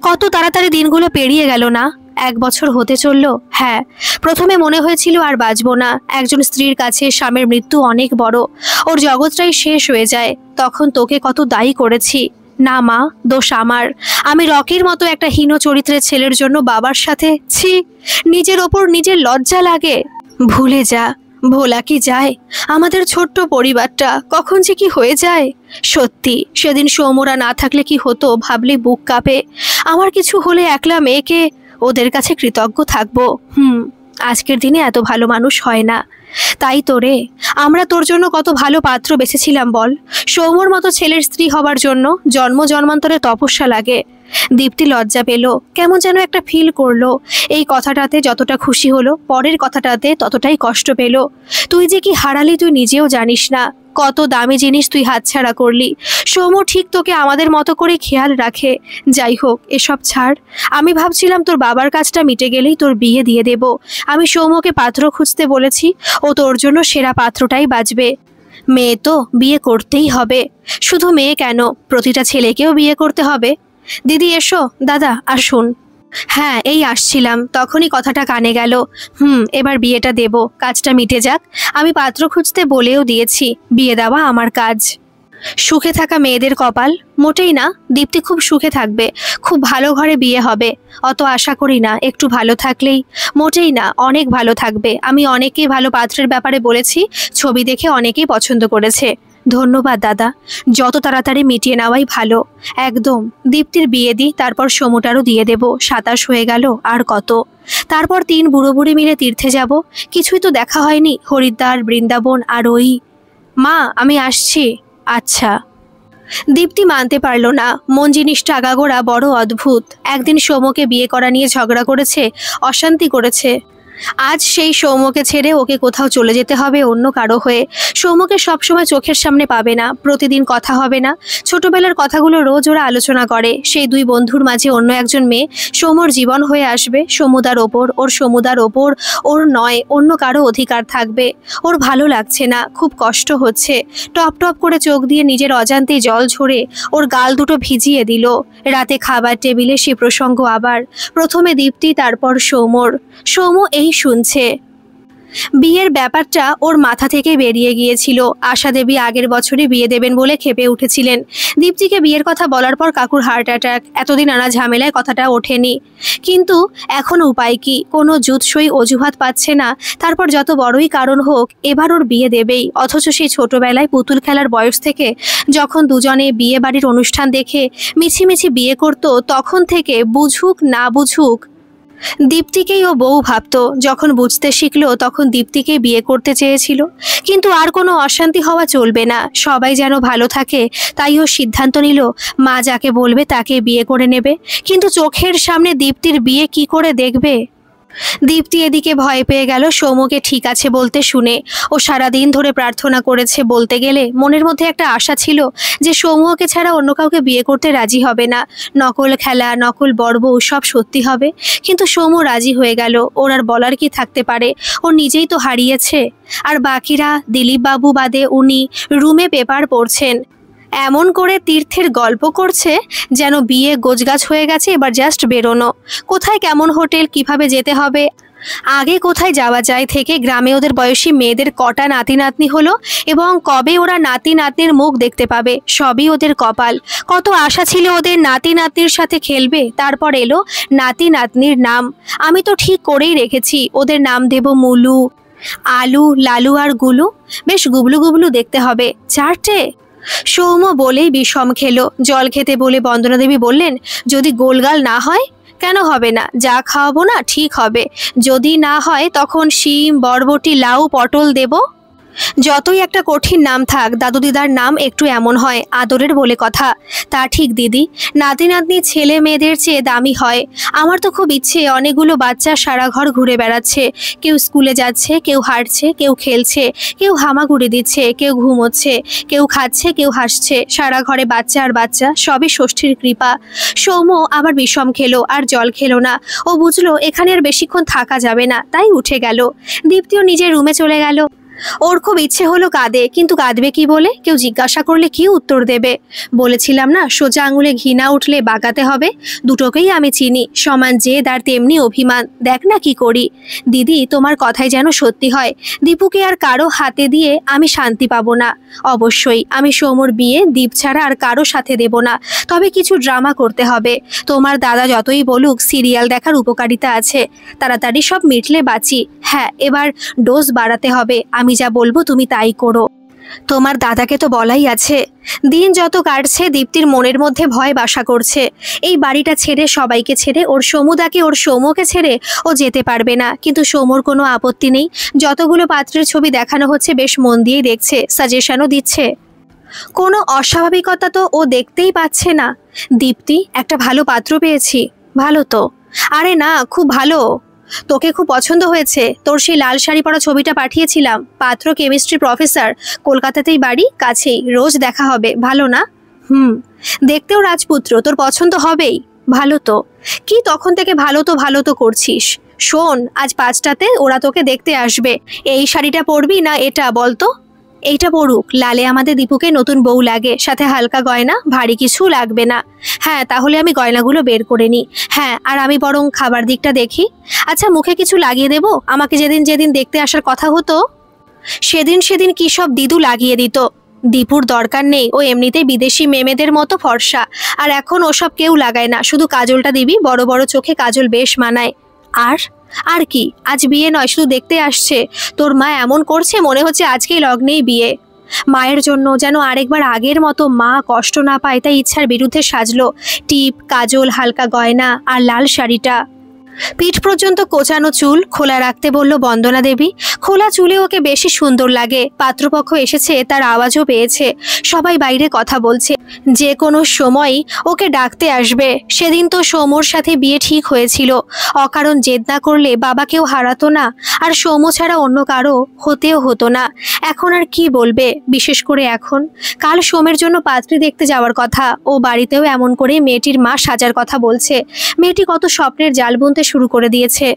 কত তাড়াতাড়ি দিনগুলো পেরিয়ে গেল না? 1 বছর হতে চলল। হ্যাঁ, প্রথমে মনে হয়েছিল আর বাঁচবো না। একজন স্ত্রীর কাছে স্বামীর মৃত্যু অনেক বড়, ওর জগৎটাই শেষ হয়ে যায়। তখন তোকে কত দায়ী করেছি। না মা, দোষ আমার। আমি রকির মতো একটা হীন চরিত্রের ছেলের জন্য বাবার সাথে, ছি, নিজের ওপর নিজের লজ্জা লাগে। ভুলে যা, ভোলা কি যায়? আমাদের ছোট্ট পরিবারটা কখন যে কি হয়ে যায়। সত্যি সেদিন সৌমরা না থাকলে কি হতো ভাবলে বুক কাঁপে। আমার কিছু হলে একলা মেয়েকে ওদের কাছে কৃতজ্ঞ থাকবো। আজকের দিনে এত ভালো মানুষ হয় না। তাই তো রে, আমরা তোর জন্য কত ভালো পাত্র বেছেছিলাম বল। সৌমর মতো ছেলের স্ত্রী হবার জন্য জন্ম জন্মান্তরে তপস্যা লাগে। দীপ্তি লজ্জা পেল, কেমন যেন একটা ফিল করলো। এই কথাটাতে যতটা খুশি হলো, পরের কথাটাতে ততটাই কষ্ট পেল। তুই যে কি হারালি তুই নিজেও জানিস না। কত দামি জিনিস তুই হাতছাড়া করলি। সৌম ঠিক তোকে আমাদের মতো করে খেয়াল রাখে। যাই হোক, এসব ছাড়। আমি ভাবছিলাম তোর বাবার কাজটা মিটে গেলেই তোর বিয়ে দিয়ে দেব। আমি সৌমকে পাত্র খুঁজতে বলেছি, ও তোর জন্য সেরা পাত্রটাই বাঁচবে। মেয়ে তো বিয়ে করতেই হবে। শুধু মেয়ে কেন, প্রতিটা ছেলেকেও বিয়ে করতে হবে। দিদি এসো, দাদা আসুন। হ্যাঁ, এই আসছিলাম, তখনই কথাটা কানে গেল। এবার বিয়েটা দেব, কাজটা মিটে যাক। আমি পাত্র খুঁজতে বলেও দিয়েছি, বিয়ে দেওয়া আমার কাজ। সুখে থাকা মেয়েদের কপাল। মোটেই না, দীপ্তি খুব সুখে থাকবে, খুব ভালো ঘরে বিয়ে হবে। অত আশা করি না, একটু ভালো থাকলেই। মোটেই না, অনেক ভালো থাকবে। আমি অনেকেই ভালো পাত্রের ব্যাপারে বলেছি, ছবি দেখে অনেকেই পছন্দ করেছে। ধন্যবাদ দাদা, যত তাড়াতাড়ি মিটিয়ে নেওয়াই ভালো। একদম। দীপ্তির বিয়ে দিই, তারপর সমুটারও দিয়ে দেব। 27 হয়ে গেল, আর কত। তারপর 3 বুড়ো বুড়ি মিলে তীর্থে যাব। কিছুই তো দেখা হয়নি, হরিদ্বার, বৃন্দাবন, আর ওই। মা, আমি আসছি। আচ্ছা। দীপ্তি মানতে পারল না। মন জিনিসটা আগাগোড়া বড় অদ্ভুত। একদিন সৌমকে বিয়ে করা নিয়ে ঝগড়া করেছে, অশান্তি করেছে। আজ সেই সৌমকে ছেড়ে ওকে কোথাও চলে যেতে হবে অন্য কারো হয়ে। সৌমকে সবসময় চোখের সামনে পাবে না, প্রতিদিন কথা হবে না। ছোটবেলার কথাগুলো রোজ ওরা আলোচনা করে। সেই 2 বন্ধুর মাঝে অন্য একজন মেয়ে সৌমর জীবন হয়ে আসবে। সমুদার ওপর ওর নয়, অন্য কারো অধিকার থাকবে। ওর ভালো লাগছে না, খুব কষ্ট হচ্ছে। টপ টপ করে চোখ দিয়ে নিজের অজান্তে জল ঝরে ওর গাল দুটো ভিজিয়ে দিল। রাতে খাবার টেবিলে সে প্রসঙ্গ আবার। প্রথমে দীপ্তি, তারপর সৌম এই শুনছে। বিয়ের ব্যাপারটা ওর মাথা থেকে বেরিয়ে গিয়েছিল। আশা দেবী আগের বছরই বিয়ে দেবেন বলে ক্ষেপে উঠেছিলেন। দীপ্তিকে বিয়ের কথা বলার পর কাকুর হার্ট অ্যাটাক। এতদিন নানা ঝামেলায় কথাটা ওঠেনি, কিন্তু এখন উপায় কি? কোনো জুৎসই অজুহাত পাচ্ছে না। তারপর যত বড়ই কারণ হোক, এবার ওর বিয়ে দেবেই। অথচ সেই ছোটবেলায় পুতুল খেলার বয়স থেকে যখন দুজনে বিয়ে বাড়ির অনুষ্ঠান দেখে মিছিমিছি বিয়ে করত, তখন থেকে বুঝুক না বুঝুক দীপ্তিকেই ও বউ ভাবত। যখন বুঝতে শিখলো, তখন দীপ্তিকে বিয়ে করতে চেয়েছিল। কিন্তু আর কোনো অশান্তি হওয়া চলবে না, সবাই যেন ভালো থাকে। তাই ও সিদ্ধান্ত নিল, মা যাকে বলবে তাকে বিয়ে করে নেবে। কিন্তু চোখের সামনে দীপ্তির বিয়ে কি করে দেখবে? দীপ্তি এদিকে ভয় পেয়ে গেল সৌম্যকে ঠিক আছে বলতে শুনে। ও সারাদিন ধরে প্রার্থনা করেছে, বলতে গেলে মনের মধ্যে একটা আশা ছিল যে সৌম্যকে ছাড়া অন্য কাউকে বিয়ে করতে রাজি হবে না। নকল খেলা, নকল বড়বউ সব সত্যি হবে। কিন্তু সৌম্য রাজি হয়ে গেল। ওর আর বলার কি থাকতে পারে, ও নিজেই তো হারিয়েছে। আর বাকিরা, দিলীপ বাবু বাদে উনি রুমে পেপার পড়ছেন, এমন করে তীর্থের গল্প করছে যেন বিয়ে গোছগাছ হয়ে গেছে, এবার জাস্ট বেরোনো। কোথায় কেমন হোটেল, কিভাবে যেতে হবে, আগে কোথায় যাওয়া যায় থেকে গ্রামে ওদের বয়সী মেয়েদের কটা নাতি নাতনি হলো এবং কবে ওরা নাতি নাতনির মুখ দেখতে পাবে, সবই ওদের কপাল। কত আশা ছিল ওদের নাতি নাতনির সাথে খেলবে, তারপর এলো নাতি নাতনির নাম। আমি তো ঠিক করেই রেখেছি, ওদের নাম দেব মুলু, আলু, লালু আর গুলু। বেশ গুবলু গুবলু দেখতে হবে। 4টে। সৌম্য বলেই বিষম খেলো। জল খেতে বলে বন্দনা দেবী বললেন, যদি গোলগাল না হয়? কেন হবে না, যা খাওয়াবো না ঠিক হবে। যদি না হয় তখন শিম, বরবটি, লাউ, পটল দেব। যতই একটা কঠিন নাম থাক, দাদু দিদার নাম একটু এমন হয়, আদরের বলে কথা। তা ঠিক দিদি, নাতি নাতনি ছেলে মেয়েদের চেয়ে দামি হয়। আমার তো খুব ইচ্ছে, অনেকগুলো বাচ্চা সারা ঘর ঘুরে বেড়াচ্ছে, কেউ স্কুলে যাচ্ছে, কেউ হাঁটছে, কেউ খেলছে, কেউ হামাগুড়ি দিচ্ছে, কেউ ঘুমোচ্ছে, কেউ খাচ্ছে, কেউ হাসছে, সারা ঘরে বাচ্চা আর বাচ্চা, সবই ষষ্ঠীর কৃপা। সৌম্য আবার বিষম খেলো আর জল খেলো না। ও বুঝলো এখানে আর বেশিক্ষণ থাকা যাবে না, তাই উঠে গেল। দীপ্তিও নিজের রুমে চলে গেল। ওর খুব ইচ্ছে হলো কাঁদে, কিন্তু কাঁদবে কি বলে? কেউ জিজ্ঞাসা করলে কি উত্তর দেবে? বলেছিলাম না, সোজা আঙুলে ঘি না উঠলে বাগাতে হবে। দুটোকেই আমি চিনি, সমান জেদ আর তেমনি অভিমান। দেখ না কি করি। দিদি, তোমার কথাই যেন সত্যি হয়। দীপুকে আর কারো হাতে দিয়ে আমি শান্তি পাবো না। অবশ্যই আমি সৌম্যর বিয়ে দীপ ছাড়া আর কারো সাথে দেব না। তবে কিছু ড্রামা করতে হবে। তোমার দাদা যতই বলুক সিরিয়াল দেখার উপকারিতা আছে, তাড়াতাড়ি সব মিটলে বাঁচি। হ্যাঁ, এবার ডোজ বাড়াতে হবে। আমি যা বলবো তুমি তাই করো। তোমার দাদাকে তো বলাই আছে। দিন যত কাটছে দীপ্তির মনের মধ্যে ভয় বাসা করছে। এই বাড়িটা ছেড়ে, সবাইকে ছেড়ে, ওর সমুদাকে, ওর সৌম্যকে ছেড়ে ও যেতে পারবে না। কিন্তু সৌম্যর কোনো আপত্তি নেই। যতগুলো পাত্রের ছবি দেখানো হচ্ছে বেশ মন দিয়েই দেখছে, সাজেশনও দিচ্ছে। কোনো অস্বাভাবিকতা তো ও দেখতেই পাচ্ছে না। দীপ্তি, একটা ভালো পাত্র পেয়েছি। ভালো তো? আরে না, খুব ভালো। তোকে খুব পছন্দ হয়েছে। তোর সেই লাল শাড়ি পরা ছবিটা পাঠিয়েছিলাম। পাত্র কেমিস্ট্রি প্রফেসর, কলকাতাতেই বাড়ি, কাছেই, রোজ দেখা হবে। ভালো না? দেখতেও রাজপুত্র, তোর পছন্দ হবেই। ভালো তো? কি তখন থেকে ভালো তো ভালো তো করছিস? শোন, আজ 5টাতে ওরা তোকে দেখতে আসবে। এই শাড়িটা পরবি না এটা বলতো? এইটা পড়ুক, লালে আমাদের দীপুকে নতুন বউ লাগে, সাথে হালকা গয়না, ভারী কিছু লাগবে না। হ্যাঁ, তাহলে আমি গয়নাগুলো বের করে নিই। হ্যাঁ, আর আমি বরং খাবার দিকটা দেখি। আচ্ছা, মুখে কিছু লাগিয়ে দেব? আমাকে যেদিন যেদিন দেখতে আসার কথা হতো সেদিন সেদিন কি সব দিদু লাগিয়ে দিত। দীপুর দরকার নেই, ও এমনিতেই বিদেশি মেমেদের মতো ফর্সা। আর এখন ওসব কেউ লাগায় না, শুধু কাজলটা দিবি, বড় বড় চোখে কাজল বেশ মানায়। আর আর কি, আজ বিয়ে নয়, শুধু দেখতে আসছে। তোর মা এমন করছে মনে হচ্ছে আজকেই লগ্নেই বিয়ে। মায়ের জন্য যেন আরেকবার আগের মতো মা কষ্ট না পায়, তাই ইচ্ছার বিরুদ্ধে সাজলো। টিপ, কাজল, হালকা গয়না আর লাল শাড়িটা। পিঠ পর্যন্ত কোচানো চুল খোলা রাখতে বলল বন্দনা দেবী। খোলা চুলে ওকে বেশি সুন্দর লাগে। পাত্রপক্ষ এসেছে, তার আওয়াজও পেয়েছে। সবাই বাইরে কথা বলছে, যে কোনো সময়ই ওকে ডাকতে আসবে। সেদিন তো সৌম্যর সাথে বিয়ে ঠিক হয়েছিল। অকারণ জেদ না করলে বাবাকেও হারাতো না, আর সৌম্য ছাড়া অন্য কারো হতেও হতো না। এখন আর কি বলবে, বিশেষ করে এখন। কাল সোমের জন্য পাত্রী দেখতে যাওয়ার কথা। ও বাড়িতেও এমন করে মেয়েটির মা সাজার কথা বলছে। মেয়েটি কত স্বপ্নের জাল বুনতে শুরু করে দিয়েছে।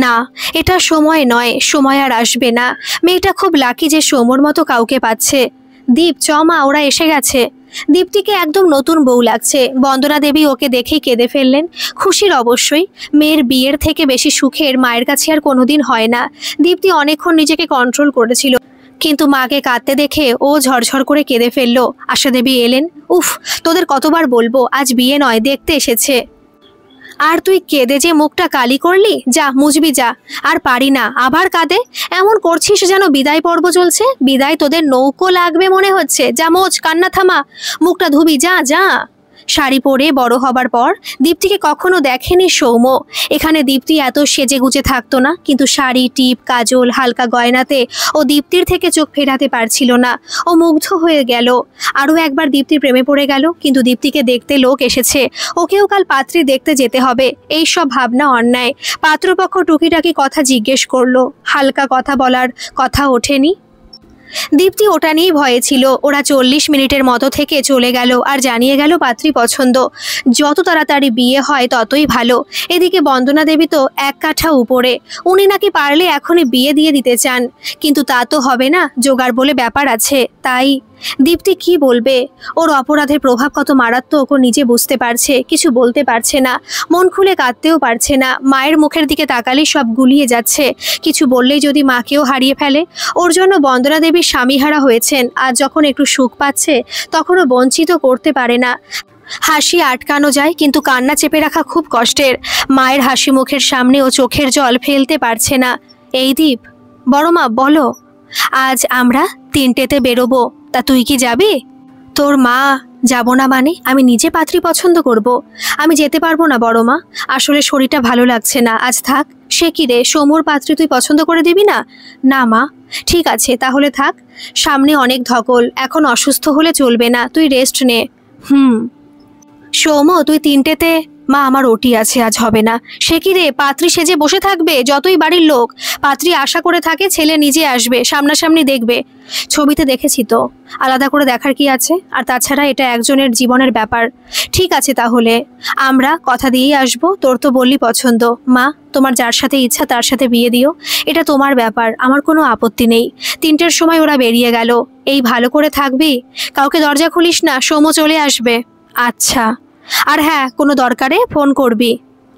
না, এটা সময় নয়, সময় আর আসবে না। মেয়েটা খুব লাকি যে সৌম্যর মতো কাউকে পাচ্ছে। দীপ, চমা, ওরা এসে গেছে। দীপ্তিকে একদম নতুন বউ লাগছে। বন্দনা দেবী ওকে দেখেই কেঁদে ফেললেন। খুশির অবশ্যই, মেয়ের বিয়ের থেকে বেশি সুখের মায়ের কাছে আর কোনোদিন হয় না। দীপ্তি অনেকক্ষণ নিজেকে কন্ট্রোল করেছিল, কিন্তু মাকে কাঁদতে দেখে ও ঝরঝর করে কেঁদে ফেললো। আশা দেবী এলেন। উফ, তোদের কতবার বলবো, আজ বিয়ে নয়, দেখতে এসেছে। আর তুই কেঁদে যে মুখটা কালি করলি, যা মুজবি যা। আর পারি না, আবার কাঁদে। এমন করছিস যেন বিদায় পর্ব চলছে। বিদায় তোদের নৌকো লাগবে মনে হচ্ছে। যা মোচ, কান্না থামা, মুখটা ধুবি, যা যা। শাড়ি পরে বড় হবার পর দীপ্তিকে কখনো দেখেনি সৌম্য। এখানে দীপ্তি এত সেজে গুজে থাকতো না, কিন্তু শাড়ি, টিপ, কাজল, হালকা গয়নাতে ও দীপ্তির থেকে চোখ ফেরাতে পারছিল না। ও মুগ্ধ হয়ে গেল। আরও একবার দীপ্তির প্রেমে পড়ে গেল, কিন্তু দীপ্তিকে দেখতে লোক এসেছে, ওকেও কাল পাত্রী দেখতে যেতে হবে। এই সব ভাবনা অন্যায়। পাত্রপক্ষ টুকিটাকি কথা জিজ্ঞেস করলো, হালকা কথা বলার কথা ওঠেনি। দীপ্তি ওটা নিয়েই ভয়ে ছিল। ওরা 40 মিনিটের মতো থেকে চলে গেল আর জানিয়ে গেল পাত্রী পছন্দ। যত তাড়াতাড়ি বিয়ে হয় ততই ভালো। এদিকে বন্দনা দেবী তো এক কাঠা উপরে, উনি নাকি পারলে এখনই বিয়ে দিয়ে দিতে চান, কিন্তু তা তো হবে না, জোগাড় বলে ব্যাপার আছে। তাই দীপ্তি কি বলবে? ওর অপরাধের প্রভাব কত মারাত্মক ও নিজে বুঝতে পারছে, কিছু বলতে পারছে না, মন খুলে কাঁদতেও পারছে না। মায়ের মুখের দিকে তাকালেই সব গুলিয়ে যাচ্ছে। কিছু বললেই যদি মাকেও হারিয়ে ফেলে। ওর জন্য বন্দনা দেবীর স্বামীহারা হয়েছেন, আজ যখন একটু সুখ পাচ্ছে তখনও বঞ্চিত করতে পারে না। হাসি আটকানো যায়, কিন্তু কান্না চেপে রাখা খুব কষ্টের। মায়ের হাসি মুখের সামনে ও চোখের জল ফেলতে পারছে না। এই দীপ, বড় মা বলো, আজ আমরা 3টেতে বেরোবো, তা তুই কি যাবি? তোর মা যাব না মানে? আমি নিজে পাত্রী পছন্দ করব। আমি যেতে পারবো না বড় মা, আসলে শরীরটা ভালো লাগছে না, আজ থাক। সে কি রে, সৌম্যর পাত্রী তুই পছন্দ করে দিবি না? না মা, ঠিক আছে তাহলে থাক, সামনে অনেক ধকল, এখন অসুস্থ হলে চলবে না, তুই রেস্ট নে। সৌম্য তুই 3টেতে? মা আমার ওটি আছে, আজ হবে না। সে কি রে, পাত্রী সেজে বসে থাকবে? যতই বাড়ির লোক পাত্রী আশা করে থাকে, ছেলে নিজে আসবে, সামনাসামনি দেখবে। ছবিতে দেখেছি তো, আলাদা করে দেখার কি আছে? আর তাছাড়া এটা একজনের জীবনের ব্যাপার। ঠিক আছে তাহলে, আমরা কথা দিয়েই আসবো। তোর তো বললি পছন্দ, মা তোমার যার সাথে ইচ্ছা তার সাথে বিয়ে দিও, এটা তোমার ব্যাপার, আমার কোনো আপত্তি নেই। 3টের সময় ওরা বেরিয়ে গেল। এই ভালো করে থাকবি, কাউকে দরজা খুলিস না, সৌম্য চলে আসবে। আচ্ছা, আর হ্যাঁ, কোনো দরকারে ফোন করবি।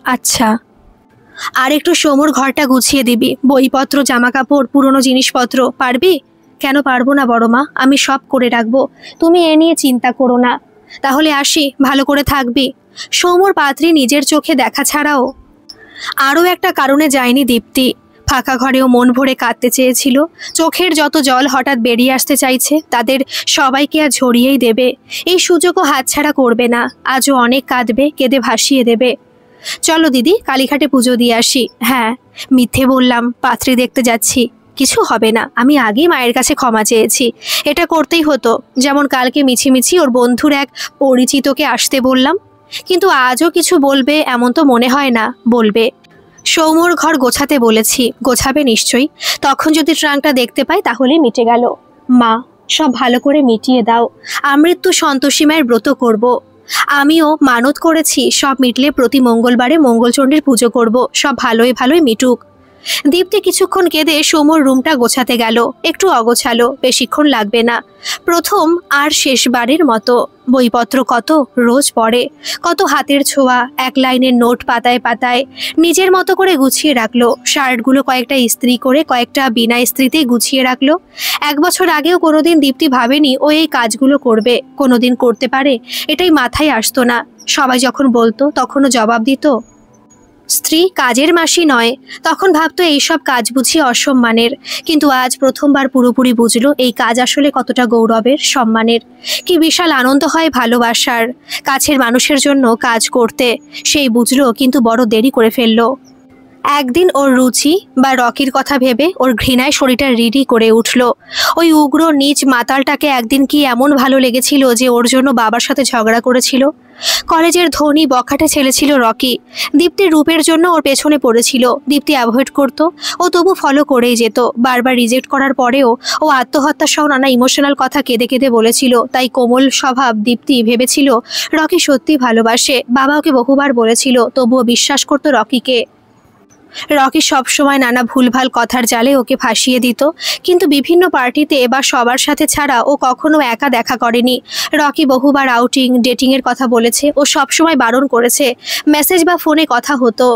আচ্ছা। আর একটু সৌম্যর ঘরটা গুছিয়ে দিবি, বইপত্র, জামা কাপড়, পুরনো জিনিসপত্র। পারবি? কেন পারবো না বড় মা, আমি সব করে রাখবো, তুমি এ নিয়ে চিন্তা করো না। তাহলে আসি, ভালো করে থাকবি। সৌম্যর পাত্রী নিজের চোখে দেখা ছাড়াও আরও একটা কারণে যায়নি দীপ্তি। ফাঁকা ঘরেও মন ভরে কাঁদতে চেয়েছিল। চোখের যত জল হঠাৎ বেরিয়ে আসতে চাইছে, তাদের সবাইকে আজ ঝরিয়েই দেবে। এই সুযোগও হাতছাড়া করবে না। আজও অনেক কাঁদবে, কেঁদে ভাসিয়ে দেবে। চলো দিদি, কালীঘাটে পুজো দিয়ে আসি। হ্যাঁ, মিথ্যে বললাম, পাত্রী দেখতে যাচ্ছি। কিছু হবে না, আমি আগেই মায়ের কাছে ক্ষমা চেয়েছি, এটা করতেই হতো। যেমন কালকে মিছিমিছি ওর বন্ধুর এক পরিচিতকে আসতে বললাম, কিন্তু আজও কিছু বলবে এমন তো মনে হয় না। বলবে। সৌম্যর ঘর গোছাতে বলেছি, গোছাবে নিশ্চয়ই। তখন যদি ট্রাঙ্কটা দেখতে পাই তাহলে মিটে গেল। মা সব ভালো করে মিটিয়ে দাও, আমৃত্যু সন্তোষী মায়ের ব্রত করব। আমিও মানত করেছি, সব মিটলে প্রতি মঙ্গলবারে মঙ্গলচণ্ডীর পুজো করব। সব ভালোই ভালোই মিটুক। দীপ্তি কিছুক্ষণ কেঁদে সৌম্যর রুমটা গোছাতে গেল। একটু অগোছালো, বেশিক্ষণ লাগবে না। প্রথম আর শেষবারের মতো। বইপত্র কত রোজ পড়ে, কত হাতের ছোঁয়া, এক লাইনের নোট পাতায় পাতায় নিজের মতো করে গুছিয়ে রাখলো। শার্টগুলো কয়েকটা ইস্ত্রি করে, কয়েকটা বিনা ইস্ত্রিতেই গুছিয়ে রাখলো। 1 বছর আগেও কোনোদিন দীপ্তি ভাবেনি ও এই কাজগুলো করবে, কোনোদিন করতে পারে, এটাই মাথায় আসতো না। সবাই যখন বলতো তখনও জবাব দিত, স্ত্রী কাজের মাসি নয়। তখন ভাবতো এইসব কাজ বুঝি অসম্মানের, কিন্তু আজ প্রথমবার পুরোপুরি বুঝলো এই কাজ আসলে কতটা গৌরবের, সম্মানের। কি বিশাল আনন্দ হয় ভালোবাসার, কাছের মানুষের জন্য কাজ করতে। সেই বুঝলো, কিন্তু বড় দেরি করে ফেললো। একদিন ওর রুচি বা রকির কথা ভেবে ওর ঘৃণায় শরীরটা রিডি করে উঠল। ওই উগ্র নীচ মাতালটাকে একদিন কি এমন ভালো লেগেছিল যে ওর জন্য বাবার সাথে ঝগড়া করেছিল। কলেজের ধনী বখাটে ছেলে ছিল রকি। দীপ্তির রূপের জন্য ওর পেছনে পড়েছিল। দীপ্তি অ্যাভয়েড করতো, ও তবু ফলো করেই যেত। বারবার রিজেক্ট করার পরেও ও আত্মহত্যা সহ নানা ইমোশনাল কথা কেঁদে কেঁদে বলেছিল। তাই কোমল স্বভাব দীপ্তি ভেবেছিল রকি সত্যি ভালোবাসে। বাবা ওকে বহুবার বলেছিল, তবুও বিশ্বাস করতো রকিকে। রকি সবসময় নানা ভুলভাল কথার জালে ওকে ফাঁসিয়ে দিত, কিন্তু বিভিন্ন পার্টিতে বা সবার সাথে ছাড়া ও কখনো একা দেখা করেনি। রকি বহুবার আউটিং, ডেটিংয়ের কথা বলেছে, ও সবসময় বারণ করেছে। মেসেজ বা ফোনে কথা হতো।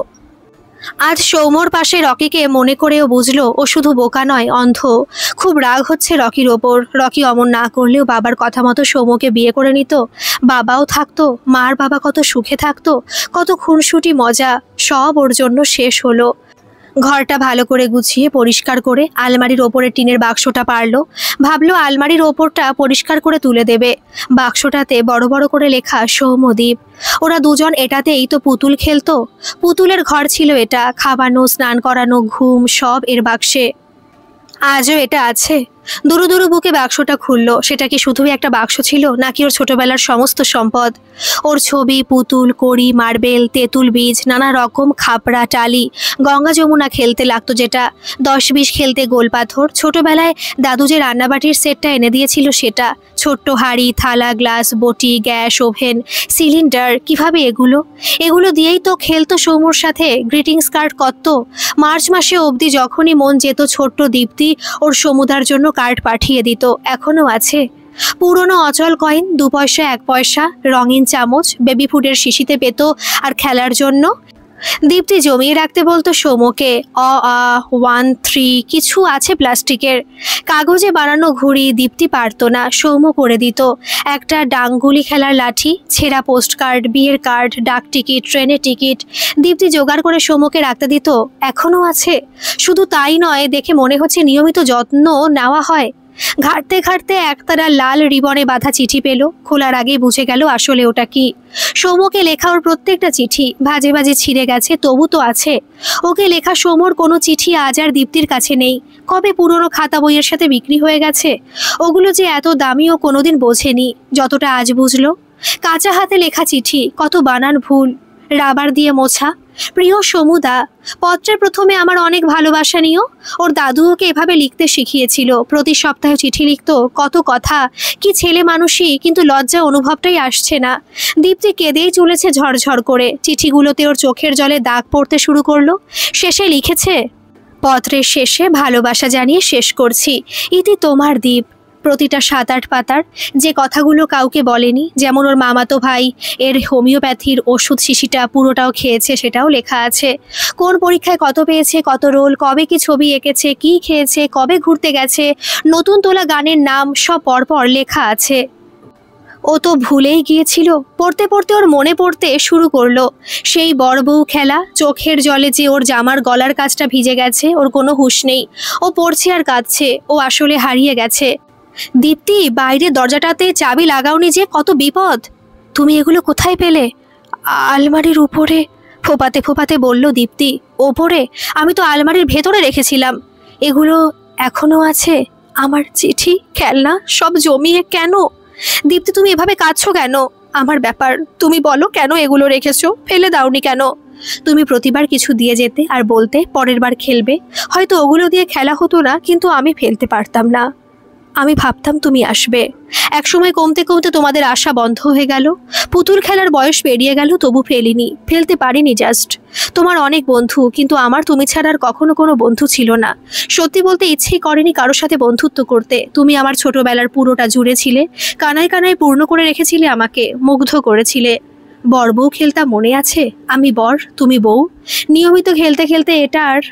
আজ সৌম্যর পাশে রকিকে মনে করেও বুঝলো ও শুধু বোকা নয়, অন্ধ। খুব রাগ হচ্ছে রকির ওপর। রকি অমন না করলেও বাবার কথা মতো সৌম্যকে বিয়ে করে নিত। বাবাও থাকতো, মার বাবা কত সুখে থাকতো, কত খুনসুটি মজা, সব ওর জন্য শেষ হলো। ঘরটা ভালো করে গুছিয়ে পরিষ্কার করে আলমারির ওপরে টিনের বাক্সটা পারলো। ভাবলো আলমারির ওপরটা পরিষ্কার করে তুলে দেবে। বাক্সটাতে বড় বড় করে লেখা সৌম্যদীপ। ওরা দুজন এটাতেই তো পুতুল খেলতো। পুতুলের ঘর ছিল এটা, খাওয়ানো, স্নান করানো, ঘুম সব এর বাক্সে। আজও এটা আছে। দুরু দুরু বুকে বাক্সটা খুলল। সেটা কি শুধুই একটা বাক্স ছিল, নাকি ওর ছোটবেলার সমস্ত সম্পদ? ওর ছবি, পুতুল, কড়ি, মার্বেল, তেঁতুল বীজ, নানা রকম খাপড়া, টালি, গঙ্গা যমুনা খেলতে লাগতো যেটা, 10-20 খেলতে গোলপাথর, ছোটবেলায় দাদু যে রান্নাবাটির সেটটা এনে দিয়েছিল সেটা, ছোট্ট হাঁড়ি, থালা, গ্লাস, বটি, গ্যাস, ওভেন, সিলিন্ডার। কিভাবে এগুলো দিয়েই তো খেলতো সৌমুর সাথে। গ্রিটিংস কার্ড কত! মার্চ মাসে অবধি যখনই মন যেত ছোট্ট দীপ্তি ওর সমুদার জন্য কার্ড পাঠিয়ে দিত। এখনো আছে পুরনো অচল কয়েন, 2 পয়সা, 1 পয়সা, রঙিন চামচ বেবি ফুডের শিশিতে পেত। আর খেলার জন্য দীপ্তি জমিয়ে রাখতে বলতো সৌমকে। 1 3 কিছু আছে প্লাস্টিকের। কাগজে বানানো ঘুড়ি দীপ্তি পারতো না, সৌম্য করে দিত। একটা ডাংগুলি খেলার লাঠি, ছেঁড়া পোস্ট কার্ড, বিয়ের কার্ড, ডাক টিকিট, ট্রেনের টিকিট দীপ্তি জোগাড় করে সৌম্যকে রাখতে দিত। এখনও আছে। শুধু তাই নয়, দেখে মনে হচ্ছে নিয়মিত যত্ন নেওয়া হয়। ঘাটতে ঘাটতে একতারা লাল রিবনে বাঁধা চিঠি পেল। খোলার আগেই বুঝে গেল আসলে ওটা কি। সৌম্যকে লেখা ওর প্রত্যেকটা চিঠি ভাজে ভাজে ছিঁড়ে গেছে, তবু তো আছে। ওকে লেখা সৌম্যর কোনো চিঠি আজ আর দীপ্তির কাছে নেই। কবে পুরনো খাতা বইয়ের সাথে বিক্রি হয়ে গেছে। ওগুলো যে এত দামি ও কোনোদিন বোঝেনি যতটা আজ বুঝলো। কাঁচা হাতে লেখা চিঠি, কত বানান ভুল, রাবার দিয়ে মোছা। প্রিয় সমুদা, পত্রের প্রথমে আমার অনেক ভালোবাসা নিও। ওর দাদু ওকে এভাবে লিখতে শিখিয়েছিল। প্রতি সপ্তাহে চিঠি লিখতো, কত কথা। কি ছেলে মানুষই, কিন্তু লজ্জা অনুভবটাই আসছে না। দীপ্তি কেঁদেই চলেছে ঝরঝর করে। চিঠিগুলোতে ওর চোখের জলে দাগ পড়তে শুরু করলো। শেষে লিখেছে, পত্রের শেষে ভালোবাসা জানিয়ে শেষ করছি, ইতি তোমার দীপ। প্রতিটা 7-8 পাতার যে কথাগুলো কাউকে বলেনি, যেমন ওর মামাতো ভাই এর হোমিওপ্যাথির ওষুধ শিশিটা পুরোটাও খেয়েছে, সেটাও লেখা আছে। কোন পরীক্ষায় কত পেয়েছে, কত রোল, কবে কি ছবি এঁকেছে, কি খেয়েছে, কবে ঘুরতে গেছে, নতুন তোলা গানের নাম সব পরপর লেখা আছে। ও তো ভুলেই গিয়েছিল। পড়তে পড়তে ওর মনে পড়তে শুরু করলো সেই বড় বউ খেলা। চোখের জলে যে ওর জামার গলার কাজটা ভিজে গেছে, ওর কোনো হুঁশ নেই। ও পড়ছে আর কাঁদছে। ও আসলে হারিয়ে গেছে। দীপ্তি, বাইরে দরজাটাতে চাবি লাগাওনি যে, কত বিপদ। তুমি এগুলো কোথায় পেলে? আলমারির উপরে, ফোপাতে ফোপাতে বলল দীপ্তি। ওপরে? আমি তো আলমারির ভেতরে রেখেছিলাম। এগুলো এখনো আছে? আমার চিঠি, খেলনা সব জমিয়ে কেন? দীপ্তি, তুমি এভাবে কাঁদছো কেন? আমার ব্যাপার, তুমি বলো কেন এগুলো রেখেছো, ফেলে দাওনি কেন? তুমি প্রতিবার কিছু দিয়ে যেতে আর বলতে পরের বার খেলবে। হয়তো ওগুলো দিয়ে খেলা হতো না, কিন্তু আমি ফেলতে পারতাম না। আমি ভাবতাম তুমি আসবে। একসময় কমতে কমতে তোমাদের আশা বন্ধ হয়ে গেল। পুতুল খেলার বয়স পেরিয়ে গেল, তবু ফেলতে পারিনি। জাস্ট তোমার অনেক বন্ধু, কিন্তু আমার তুমি ছাড়া আর কখনো কোনো বন্ধু ছিল না। সত্যি বলতে ইচ্ছেই করেনি কারোর সাথে বন্ধুত্ব করতে। তুমি আমার ছোটবেলার পুরোটা জুড়ে ছিলে, কানায় কানায় পূর্ণ করে রেখেছিলে আমাকে, মুগ্ধ করেছিলে। বর বউ খেলতাম, মনে আছে? আমি বর, তুমি বউ। নিয়মিত খেলতে খেলতে এটা আর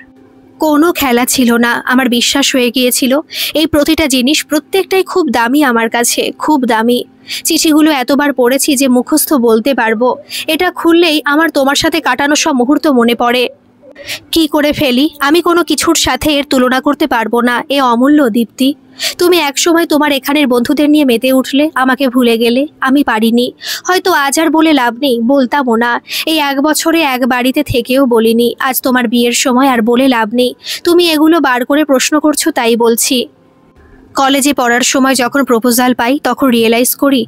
কোনো খেলা ছিল না। আমার বিশ্বাস হয়ে গিয়েছিল এই প্রতিটা জিনিস, প্রত্যেকটাই খুব দামি আমার কাছে, খুব দামি। চিঠিগুলো এতবার পড়েছি যে মুখস্থ বলতে পারবো। এটা খুললেই আমার তোমার সাথে কাটানো সব মুহূর্ত মনে পড়ে। কি করে ফেলি? আমি কোনো কিছুর সাথে এর তুলনা করতে পারবো না। এ অমূল্য দীপ্তি। তুমি একসময় তোমার এখানের বন্ধুদের নিয়ে মেতে উঠলে, আমাকে ভুলে গেলে। আমি পারিনি। হয়তো আজ আর বলে লাভ নেই, বলতামও না। এই 1 বছরে এক বাড়িতে থেকেও বলিনি। আজ তোমার বিয়ের সময় আর বলে লাভ নেই। তুমি এগুলো বার করে প্রশ্ন করছো, তাই বলছি। কলেজে পড়ার সময় যখন প্রপোজাল পাই, তখন রিয়েলাইজ করি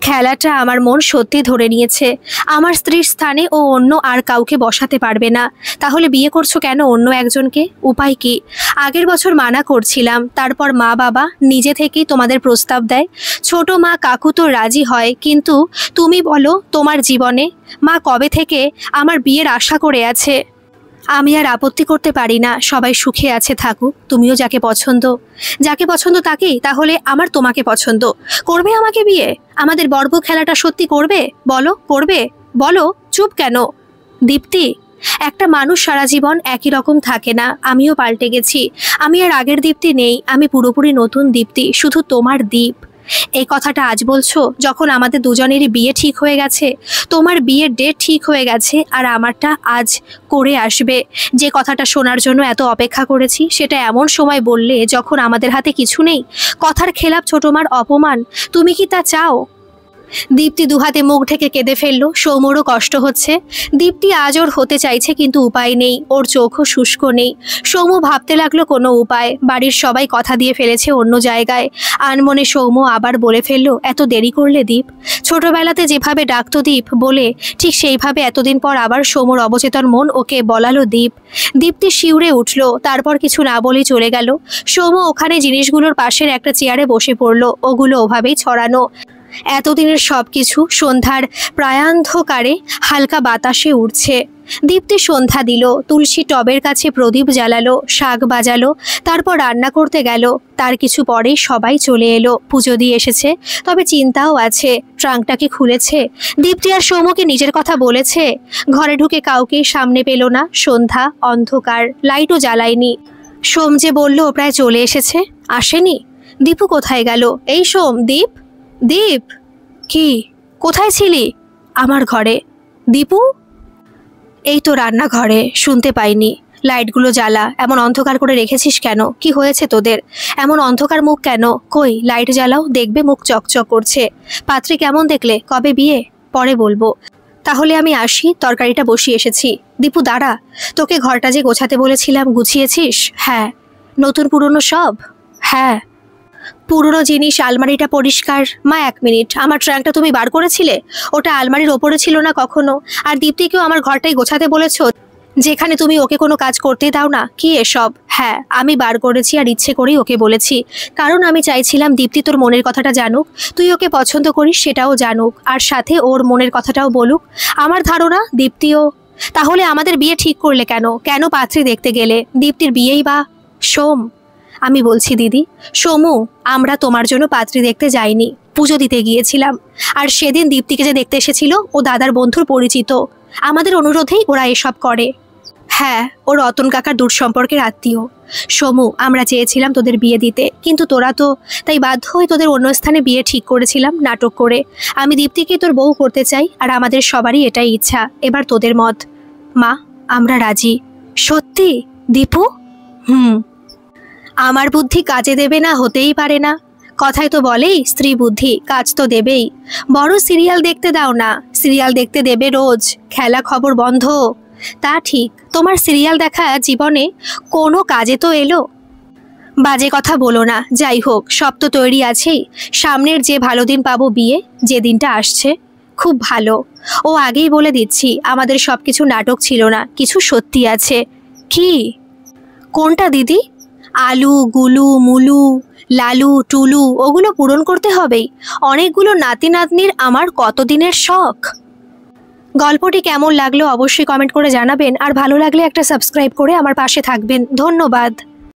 খেলাটা আমার মন সত্যি ধরে নিয়েছে। আমার স্ত্রীর স্থানে ও অন্য আর কাউকে বসাতে পারবে না। তাহলে বিয়ে করছো কেন অন্য একজনকে? উপায় কি? আগের বছর মানা করছিলাম, তারপর মা বাবা নিজে থেকেই তোমাদের প্রস্তাব দেয়। ছোট মা কাকু তো রাজি হয়, কিন্তু তুমি বলো তোমার জীবনে মা কবে থেকে আমার বিয়ের আশা করে আছে। আমি আর আপত্তি করতে পারি না। সবাই সুখে আছে, থাকুক। তুমিও যাকে পছন্দ তাকেই। তাহলে আমার তোমাকে পছন্দ। করবে আমাকে বিয়ে? আমাদের বর্ব খেলাটা সত্যি করবে? বলো, করবে? বলো। চুপ কেন? দীপ্তি, একটা মানুষ সারা জীবন একই রকম থাকে না। আমিও পাল্টে গেছি। আমি আর আগের দীপ্তি নেই। আমি পুরোপুরি নতুন দীপ্তি, শুধু তোমার দীপ। এই কথাটা আজ বলছো যখন আমাদের দুজনেরই বিয়ে ঠিক হয়ে গেছে? তোমার বিয়ের ডেট ঠিক হয়ে গেছে আর আমারটা আজ করে আসবে। যে কথাটা শোনার জন্য এত অপেক্ষা করেছি সেটা এমন সময় বললে যখন আমাদের হাতে কিছু নেই। কথার খেলাপ ছোটমার অপমান, তুমি কি তা চাও? দীপ্তি দুহাতে মুখ ঢেকে কেঁদে ফেলল। সৌম্যরও কষ্ট হচ্ছে। দীপ্তি আজ ওর হতে চাইছে কিন্তু উপায় নেই, ওর চোখও শুষ্ক নেই। সৌম্য ভাবতে লাগলো কোনো উপায়। বাড়ির সবাই কথা দিয়ে ফেলেছে অন্য জায়গায়। আনমনে সৌম্য আবার বলে ফেলল, এত দেরি করলে দীপ? ছোটবেলাতে যেভাবে ডাকতো দীপ বলে ঠিক সেইভাবে এতদিন পর আবার সৌম্যর অবচেতন মন ওকে বলালো দীপ। দীপ্তি শিউরে উঠল, তারপর কিছু না বলেই চলে গেল। সৌম্য ওখানে জিনিসগুলোর পাশের একটা চেয়ারে বসে পড়ল। ওগুলো ওভাবেই ছড়ানো। এতদিনের সবকিছু সন্ধ্যার প্রায়ান্ধকারে হালকা বাতাসে উঠছে। দীপ্তি সন্ধ্যা দিল, তুলসী টবের কাছে প্রদীপ জ্বালালো, শাক বাজালো, তারপর রান্না করতে গেল। তার কিছু পরেই সবাই চলে এলো। পুজো দিয়ে এসেছে, তবে চিন্তাও আছে। ট্রাঙ্কটাকে খুলেছে। দীপ্তি আর সৌম্যকে নিজের কথা বলেছে। ঘরে ঢুকে কাউকে সামনে পেল না। সন্ধ্যা, অন্ধকার, লাইটও জ্বালায়নি। সোম যে বলল প্রায় চলে এসেছে, আসেনি। দীপু কোথায় গেল? এই সোম, দীপ, দীপ, কি কোথায় ছিলি? আমার ঘরে। দীপু? এই তো রান্নাঘরে, শুনতে পাইনি। লাইটগুলো জ্বালা। এমন অন্ধকার করে রেখেছিস কেন? কি হয়েছে তোদের? এমন অন্ধকার মুখ কেন? কই লাইট জ্বালাও, দেখবে মুখ চকচক করছে। পাত্রী কেমন দেখলে? কবে বিয়ে? পরে বলবো। তাহলে আমি আসি, তরকারিটা বসিয়ে এসেছি। দীপু দাঁড়া, তোকে ঘরটা যে গোছাতে বলেছিলাম গুছিয়েছিস? হ্যাঁ। নতুন পুরনো সব? হ্যাঁ। পুরনো জিনিস, আলমারিটা পরিষ্কার? মা 1 মিনিট, আমার ট্রাঙ্কটা তুমি বার করেছিলে? ওটা আলমারির ওপরে ছিল না কখনো। আর দীপ্তিকেও আমার ঘরটাই গোছাতে বলেছো, যেখানে তুমি ওকে কোনো কাজ করতে দাও না। কি এসব? হ্যাঁ, আমি বার করেছি আর ইচ্ছে করেই ওকে বলেছি, কারণ আমি চাইছিলাম দীপ্তি তোর মনের কথাটা জানুক, তুই ওকে পছন্দ করিস সেটাও জানুক, আর সাথে ওর মনের কথাটাও বলুক। আমার ধারণা দীপ্তিও। তাহলে আমাদের বিয়ে ঠিক করলে কেন? কেন পাত্রী দেখতে গেলে? দীপ্তির বিয়েই বা? সোম, আমি বলছি দিদি, সোমু, আমরা তোমার জন্য পাত্রী দেখতে যাইনি, পুজো দিতে গিয়েছিলাম। আর সেদিন দীপ্তিকে যে দেখতে এসেছিল ও দাদার বন্ধুর পরিচিত। আমাদের অনুরোধেই ওরা এসব করে। হ্যাঁ, ও রতন কাকার দূর সম্পর্কের আত্মীয়। সোমু, আমরা চেয়েছিলাম তোদের বিয়ে দিতে, কিন্তু তোরা তো, তাই বাধ্য হয়ে তোদের অন্য স্থানে বিয়ে ঠিক করেছিলাম নাটক করে। আমি দীপ্তিকে তোর বউ করতে চাই, আর আমাদের সবারই এটাই ইচ্ছা। এবার তোদের মত। মা, আমরা রাজি। সত্যি দীপু? আমার বুদ্ধি কাজে দেবে না, হতেই পারে না। কথায় তো বলেই স্ত্রী বুদ্ধি, কাজ তো দেবেই। বড় সিরিয়াল দেখতে দাও না। সিরিয়াল দেখতে দেবে রোজ, খেলা খবর বন্ধ। তা ঠিক, তোমার সিরিয়াল দেখা জীবনে কোনো কাজে তো এলো? বাজে কথা বলো না। যাই হোক, সব তো তৈরি আছেই। সামনের যে ভালো দিন পাবো, বিয়ে যে দিনটা আসছে খুব ভালো। ও আগেই বলে দিচ্ছি, আমাদের সব কিছু নাটক ছিল না, কিছু সত্যি আছে। কি? কোনটা দিদি? আলু, গুলু, মুলু, লালু, টুলু, ওগুলো পূরণ করতে হবেই। অনেকগুলো নাতি নাতনির আমার কতদিনের শখ। গল্পটি কেমন লাগলো অবশ্যই কমেন্ট করে জানাবেন, আর ভালো লাগলে একটা সাবস্ক্রাইব করে আমার পাশে থাকবেন। ধন্যবাদ।